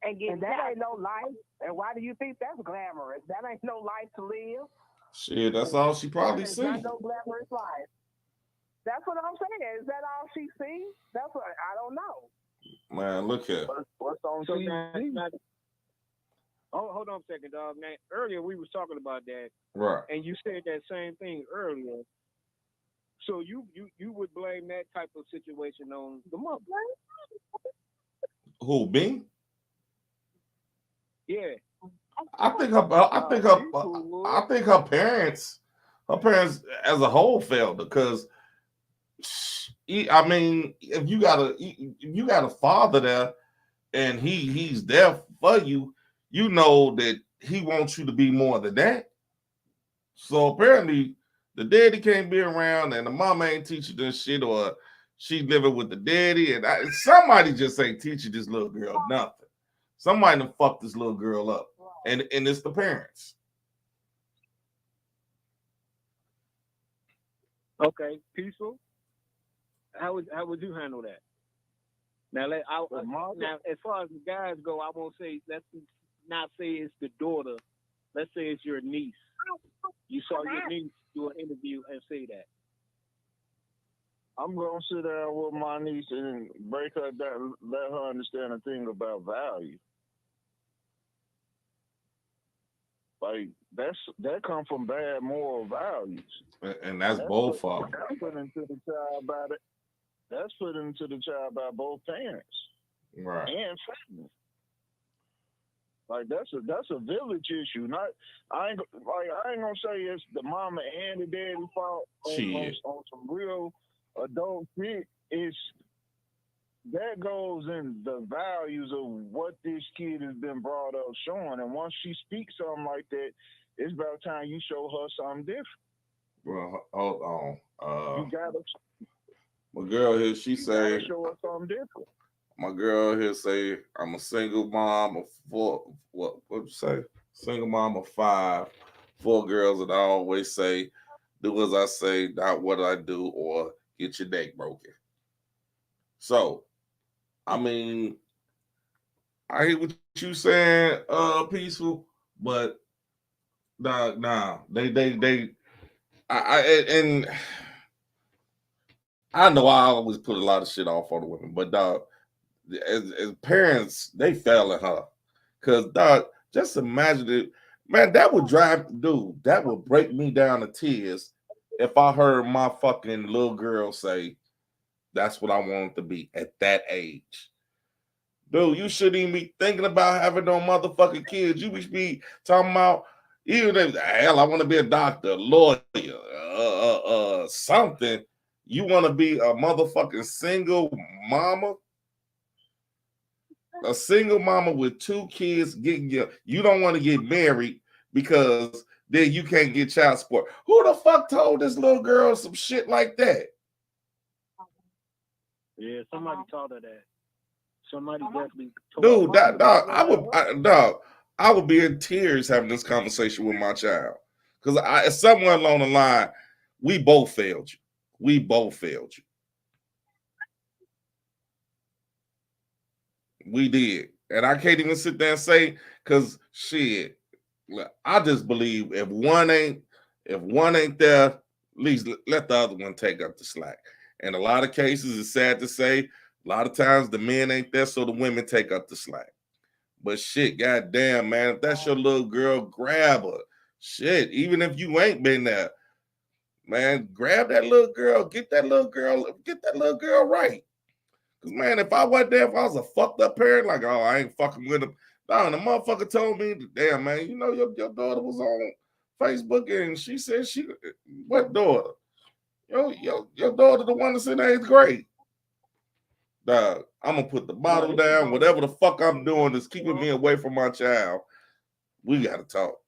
and get that ain't no life. And why do you think that's glamorous? That ain't no life to live. Shit, that's all she probably It's see. not no glamorous life. That's what I'm saying. Is that all she sees? That's what I don't know. Man, look here. What's on So TV? hold on a second, dog. Now, earlier we was talking about that, Right. and you said that same thing earlier. So you would blame that type of situation on the mother? Who, me? Yeah. I think her parents as a whole failed because I mean, if you got a father there and he's there for you, you know that he wants you to be more than that. So apparently the daddy can't be around and the mama ain't teaching this shit, or she living with the daddy, and somebody just ain't teaching this little girl nothing. Somebody done fucked this little girl up, and it's the parents. Okay, peaceful. How would you handle that? Now, now as far as the guys go, I won't say, let's not say it's the daughter. Let's say it's your niece. You saw your niece do an interview and say that. I'm gonna sit there with my niece and break her down, let her understand a thing about value. Like that come from bad moral values. And that's both of them. That's put into the child by that's put into the child by both parents Right. and family. Like that's a village issue. Not I ain't gonna say it's the mama and the daddy fault on some real adult shit. It's that goes in the values of what this kid has been brought up showing. And once she speaks something like that, it's about time you show her something different. Well, hold on. You gotta My girl here, she say, show her something different. my girl here say, I'm a single mom of four. What you say? Single mom of 5, 4 girls, and I always say, do as I say, not what I do, or get your neck broken. So, I mean, I hear what you saying, Peaceful, but nah, and I know I always put a lot of shit off on the women, but dog, as parents, they fail at her. Cause dog, just imagine it, man, that would that would break me down to tears if I heard my fucking little girl say, that's what I wanted to be at that age. Dude, you shouldn't even be thinking about having no motherfucking kids. You should be talking about, even if, hell, I want to be a doctor, a lawyer, something. You want to be a motherfucking single mama? A single mama with 2 kids getting you don't want to get married because then you can't get child support. Who the fuck told this little girl some shit like that? Yeah, somebody taught her that. Somebody definitely Dude, told her. I would be in tears having this conversation with my child. Because somewhere along the line, we both failed you. We both failed you. We did. And I can't even sit there and say, because shit, I just believe if one ain't there, at least let the other one take up the slack. In a lot of cases, it's sad to say, a lot of times the men ain't there, so the women take up the slack. But shit, goddamn, man, if that's your little girl, grab her. Shit, even if you ain't been there, man, grab that little girl, get that little girl right. Cause man, if I wasn't there, if I was a fucked up parent, like, oh, I ain't fucking with him. No, the motherfucker told me, damn, man, you know your daughter was on Facebook and she said what daughter? Your daughter, the one that's in 8th grade. Dog, I'm gonna put the bottle down. Whatever the fuck I'm doing is keeping me away from my child. We gotta talk.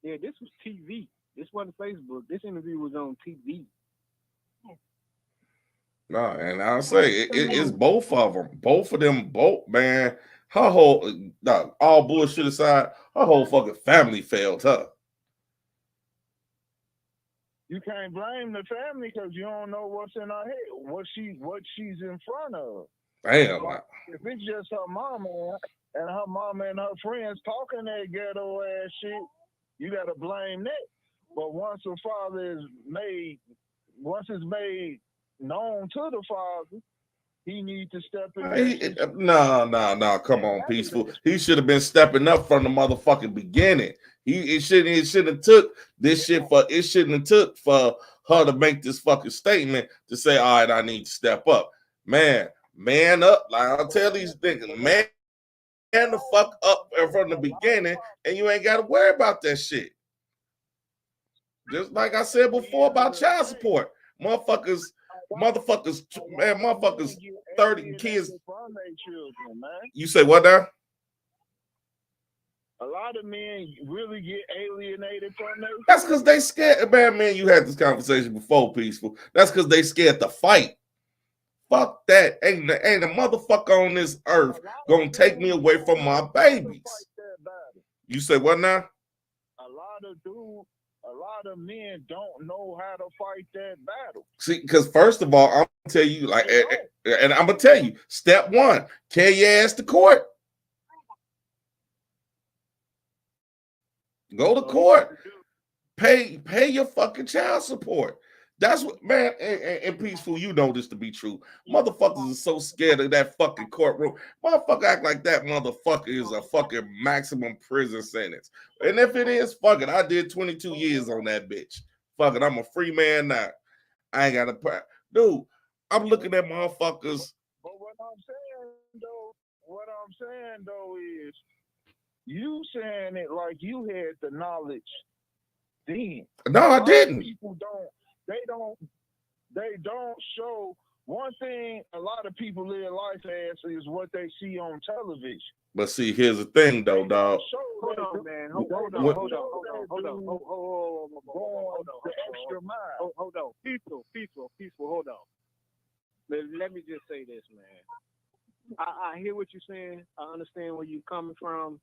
Yeah, this was TV. This wasn't Facebook. This interview was on TV. No, and I'll say it's both of them. Both of them, man. Her whole, all bullshit aside, her whole fucking family failed her. You can't blame the family because you don't know what's in her head, what she's in front of. Damn. If it's just her mama and her friends talking that ghetto ass shit, you gotta blame that. But once it's made known to the father, he needs to step in. No, come on, Peaceful. He should have been stepping up from the motherfucking beginning. It shouldn't have took this shit for. It shouldn't have took for her to make this fucking statement to say, all right, I need to step up. Man up. Like I'll tell these niggas, man the fuck up from the beginning, and you ain't got to worry about that shit. Just like I said before about child support, motherfuckers, 30 kids. You say what now? A lot of men really get alienated from their. That's because they scared. Man, you had this conversation before, Peaceful. That's because they scared to fight. Fuck that. Ain't a motherfucker on this earth gonna take me away from my babies. You say what now? A lot of men don't know how to fight that battle. See, because first of all, I'm gonna tell you, and I'm gonna tell you, step 1, carry your ass to court. Go to court. Pay your fucking child support. That's what, man, and Peaceful, you know this to be true. Motherfuckers are so scared of that fucking courtroom. Motherfucker act like that motherfucker is a fucking maximum prison sentence. And if it is, fuck it. I did 22 years on that bitch. Fuck it, I'm a free man now. I ain't got to, dude, I'm looking at motherfuckers. But what I'm saying though is you saying it like you had the knowledge then. No, I didn't. People they don't show one thing a lot of people live life as is what they see on television. But see, here's the thing though, dog. Hold on, man. Hold on. The extra mile. Hold on. Peaceful. Hold on. Let me just say this, man. I hear what you're saying. I understand where you're coming from.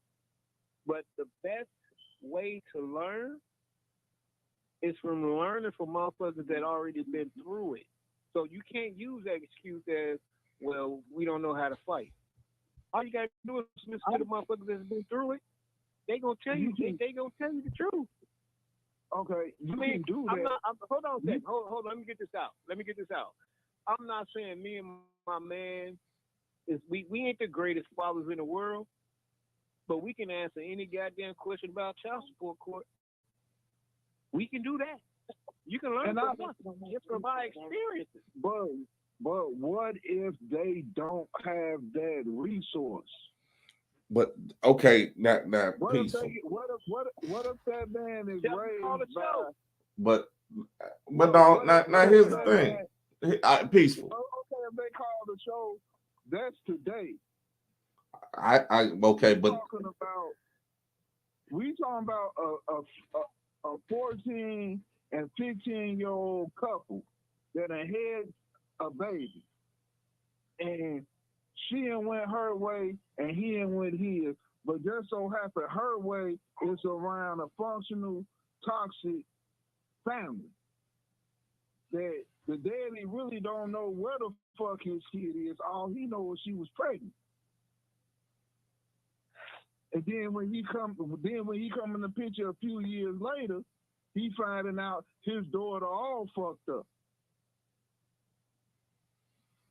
But the best way to learn is from learning from motherfuckers that already been through it. So you can't use that excuse as, well, we don't know how to fight. All you gotta do is listen to the motherfuckers that's been through it. They gonna tell you. They gonna tell you the truth. Okay, you can do that. Hold on a second. Hold on. Let me get this out. I'm not saying me and my man we ain't the greatest fathers in the world, but we can answer any goddamn question about child support court. We can do that. You can learn just from my experiences. But what if they don't have that resource? But okay, now What if Peaceful. what if that man is raised by? But no, now here's the thing. Peaceful. Okay, if they call the show, that's today. Okay, but we talking about a 14 and 15-year-old couple that had a baby, and she done went her way and he done went his, but just so happened her way is around a functional toxic family that the daddy really don't know where the fuck his kid is. All he knows is she was pregnant. And then when he come in the picture a few years later, he finding out his daughter all fucked up.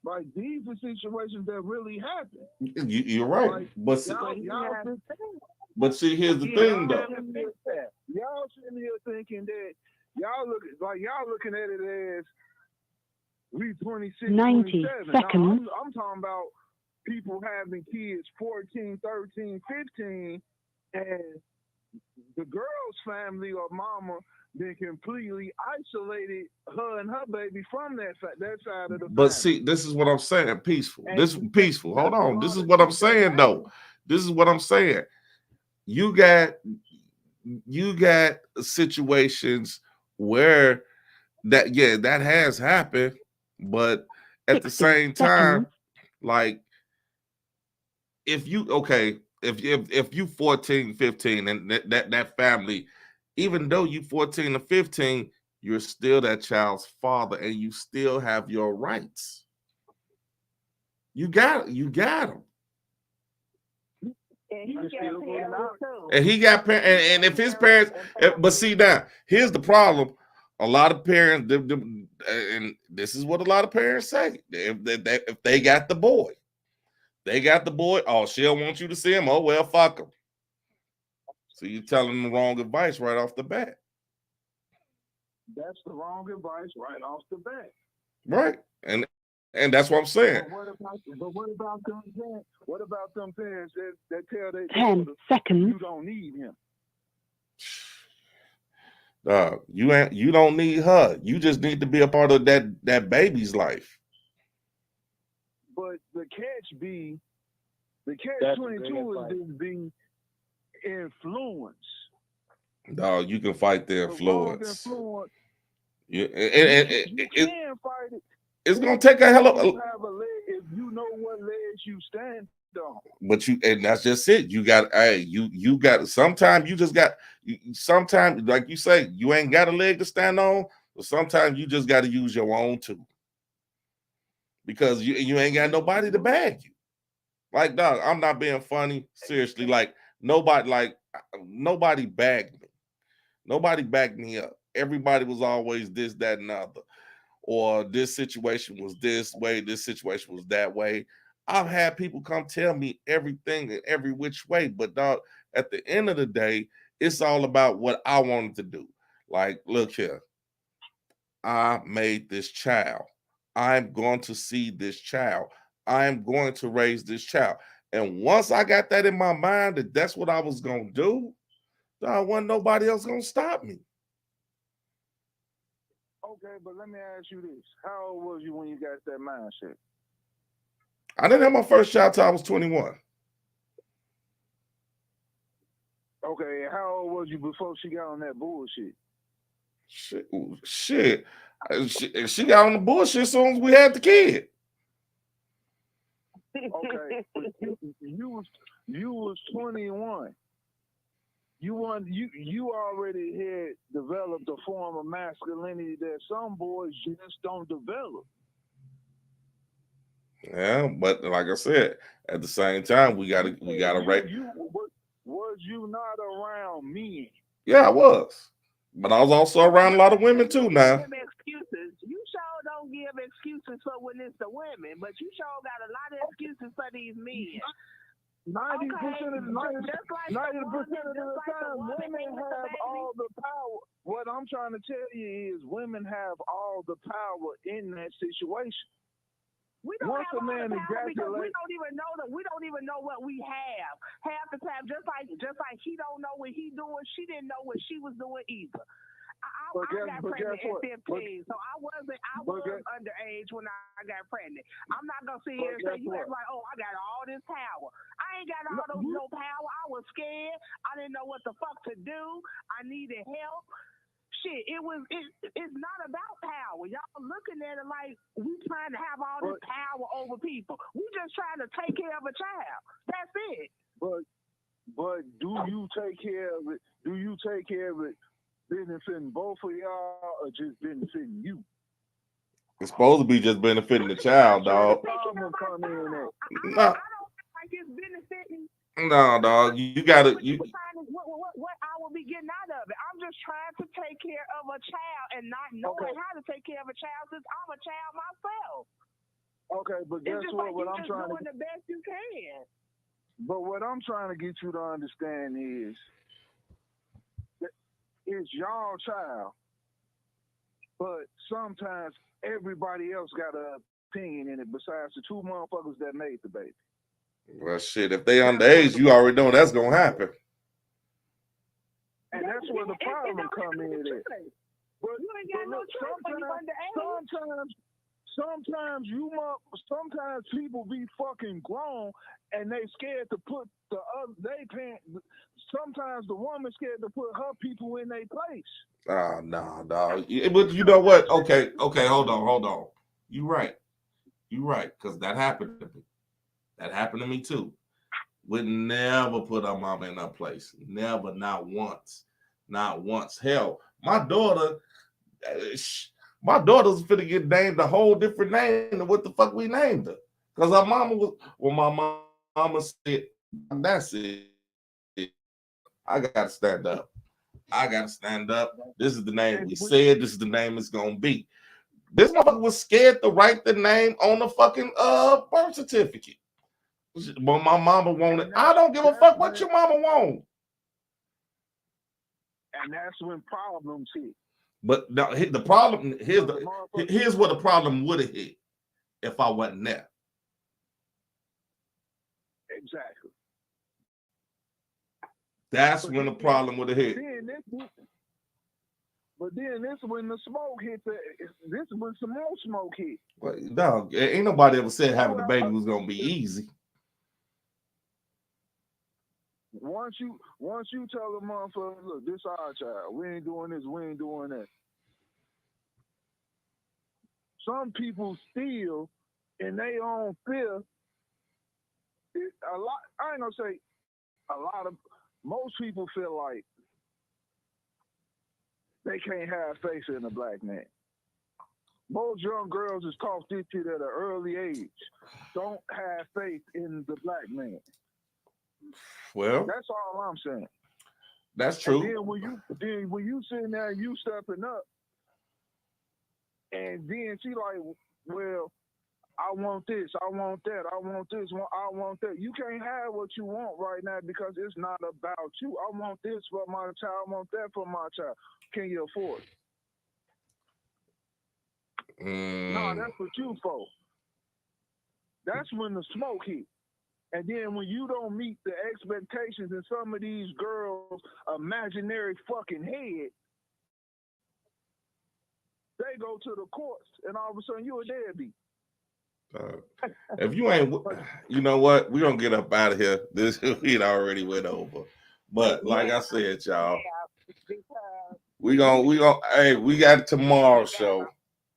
Like, these are situations that really happen. You're right. Like, but see, here's the thing though. Y'all sitting here thinking that y'all looking at it as we 26, 90 27. seconds. No, I'm talking about people having kids 14, 13, 15, and the girl's family or mama then completely isolated her and her baby from that side of the But family. see, this is what I'm saying. Peaceful. And This Peaceful. Hold on. This is what I'm saying though. This is what I'm saying. You got situations where that has happened, but at the same time, like if you 14, 15 and that family, even though you 14 or 15, you're still that child's father and you still have your rights. You got them. And he got parents, and if his parents, but see now, here's the problem. A lot of parents, and this is what a lot of parents say: if they got the boy, oh, she don't want you to see him. Oh well, fuck him. So you're telling them the wrong advice right off the bat. That's the wrong advice right off the bat. Right, and that's what I'm saying. But what about them parents that tell their 10 seconds. You don't need him. You don't need her. You just need to be a part of that baby's life. But the catch 22 is being influence. No, you can fight the influence. You can fight it. It's gonna take a hell of a. If you know what legs you stand on. But and that's just it. You got, you got. Sometimes you just got. Sometimes, like you say, you ain't got a leg to stand on. But sometimes you just got to use your own too, because you ain't got nobody to bag you. Like, dog, I'm not being funny. Seriously, like nobody bagged me. Nobody backed me up. Everybody was always this, that, and the other. or this situation was this way, this situation was that way. I've had people come tell me everything in every which way, but dog, at the end of the day, it's all about what I wanted to do. Like, look here, I made this child. I'm going to see this child. I'm going to raise this child. And once I got that in my mind that that's what I was going to do, there wasn't nobody else going to stop me. Okay, but let me ask you this. How old was you when you got that mindset? I didn't have my first child till I was 21. Okay, how old was you before she got on that bullshit? Shit. She got on the bullshit as soon as we had the kid. Okay, but you was 21. You already had developed a form of masculinity that some boys just don't develop. Yeah, but like I said, at the same time, we gotta rate. Was you not around men? Yeah, I was, but I was also around a lot of women too. Now, Give excuses. You sure don't give excuses for when it's the women, but you sure got a lot of excuses for these men. 90% of the time, women have all the power. What I'm trying to tell you is, women have all the power in that situation. We don't have all the power because we don't even know what we have. Half the time, just like he don't know what he doing, she didn't know what she was doing either. I got pregnant at 15, so I was underage when I got pregnant. I'm not gonna sit here and say you act like, oh, I got all this power. I ain't got no power. I was scared. I didn't know what the fuck to do. I needed help. Shit, it's not about power. Y'all looking at it like we trying to have all this power over people. We just trying to take care of a child. That's it. But do you take care of it? Do you take care of it benefiting both of y'all or just benefiting you? it's supposed to be just benefiting the child, dog. I don't feel like it's benefiting. No, dog. You gotta. What I will be getting out of it? I'm just trying to take care of a child and not knowing how to take care of a child since I'm a child myself. Okay, but guess what? What I'm trying to doing the best you can. But what I'm trying to get you to understand is, it's y'all child, but sometimes everybody else got an opinion in it besides the two motherfuckers that made the baby. Well, shit, if they underage, you already know that's gonna happen. And that's where the problem come in at. But you ain't got no choice when you underage. Sometimes people be fucking grown and they scared to put sometimes the woman scared to put her people in their place. Oh, no, dog. But you know what? Okay, hold on. You right, because that happened to me. That happened to me too. Would never put our mama in her place. Never, not once. Hell, my daughter's finna get named a whole different name than what the fuck we named her. Because our mama was, well, my mama said, that's it. I gotta stand up. This is the name we said. This is the name it's gonna be. This motherfucker was scared to write the name on the fucking birth certificate. But my mama wanted. I don't give a fuck what your mama want. And that's when problems hit. But the problem here's what the problem would have hit if I wasn't there. Exactly. That's when the problem would have hit. But then this when the smoke hit. This when some more smoke hit. Well, dog, ain't nobody ever said having a baby was gonna be easy. Once you tell a motherfucker, look, this our child. We ain't doing this. We ain't doing that. Some people still, in their own fear, I ain't gonna say a lot of. Most people feel like they can't have faith in a black man. Most young girls is taught this shit at an early age. Don't have faith in the black man. Well, that's all I'm saying. That's true. And then when you sitting there, you stepping up. And then she like, well, I want this, I want that, I want this, I want that. You can't have what you want right now because it's not about you. I want this for my child, I want that for my child. Can you afford it? No, that's what you for. That's when the smoke hit. And then when you don't meet the expectations in some of these girls' imaginary fucking head, they go to the courts, and all of a sudden you a deadbeat. If you ain't, you know what? We're gonna get up out of here. This we already went over. But like I said, y'all, we gonna hey, we got tomorrow's show.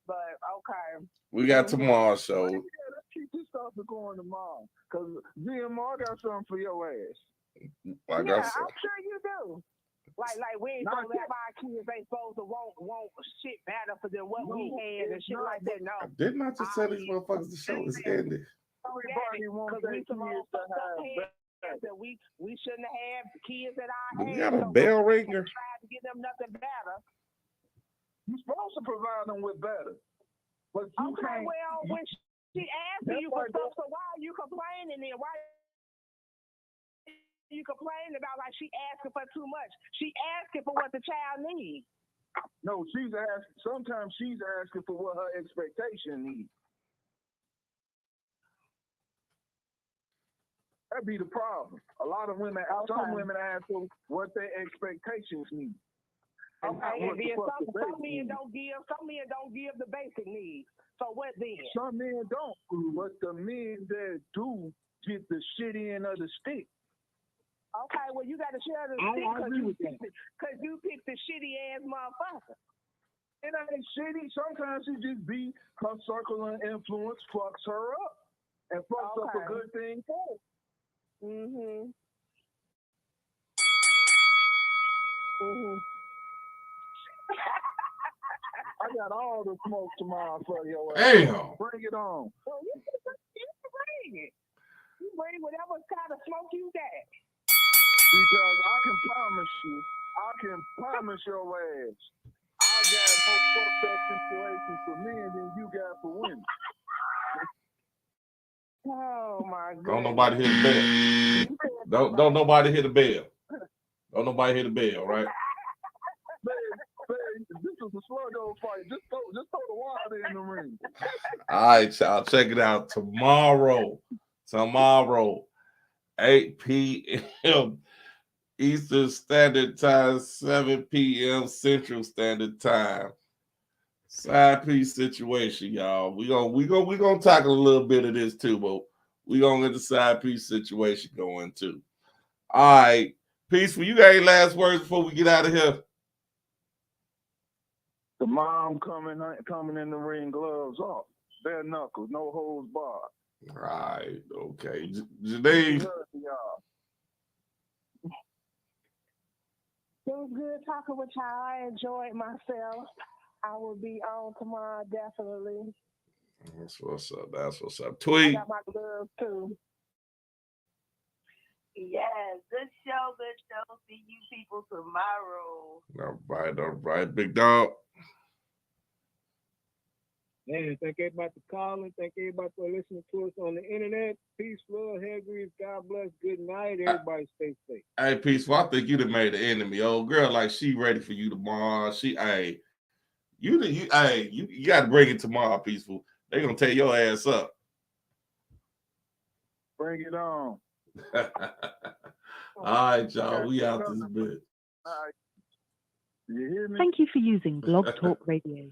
But okay. We got tomorrow's show. Yeah, let's keep this stuff going tomorrow. Cause GMR got something for your ass. Like yeah, I said. I'm sure you do. Like we ain't supposed to have our kids ain't supposed to want shit better for them what we had and shit like that. No. Didn't I just tell these motherfuckers the show is ended? Everybody wants their kids to have that we shouldn't have kids at our We age. got a bell ringer. Try to give them nothing better. You're supposed to provide them with better. But you Okay, can't. well, when she asking you for stuff, so why are you complaining then? Why you complaining about like she asking for too much? She asking for what the child needs. No, she's asking. Sometimes she's asking for what her expectation needs. That'd be the problem. A lot of women, some women ask for what their expectations need. Okay, and then some men don't give the basic needs. So what then? Some men don't, but the men that do get the shit end of the stick. Okay, well you got to share the stick because you picked the shitty ass motherfucker. It ain't shitty. Sometimes it just be her circle of influence fucks her up and fucks up a good thing for her. I got all the smoke tomorrow for your ass. Damn. Bring it on. Well, you can bring it. You bring whatever kind of smoke you got. Because I can promise your ass, I got more fucked up situations for men than you got for women. Oh my God. Don't nobody hit the bell. Don't nobody hit the bell. Don't nobody hit the bell, right? This is a sluggo fight. Just throw the water in the ring. All right, y'all. Check it out tomorrow. 8 p.m. Eastern Standard Time, 7 p.m. Central Standard Time. Side piece situation, y'all. We gonna tackle a little bit of this too, but we gonna get the side piece situation going too. All right, Peaceful. You got any last words before we get out of here? The mom coming in the ring, gloves off, bare knuckles, no holds barred. Right. Okay. Janine. It was good talking with y'all. I enjoyed myself. I will be on tomorrow, definitely. That's what's up. That's what's up. Tweet. I got my gloves too. Yes, good show. See you people tomorrow. All right, big dog. Man, thank everybody for calling. Thank everybody for listening to us on the internet. Peace, love, hair grease. God bless. Good night. Everybody stay safe. Hey, Peaceful. I think you done made the enemy. Old girl, like she ready for you tomorrow. You got to bring it tomorrow, Peaceful. They gonna tear your ass up. Bring it on. All right, y'all. We out this bit. All right. You hear me? Thank you for using Blog Talk Radio.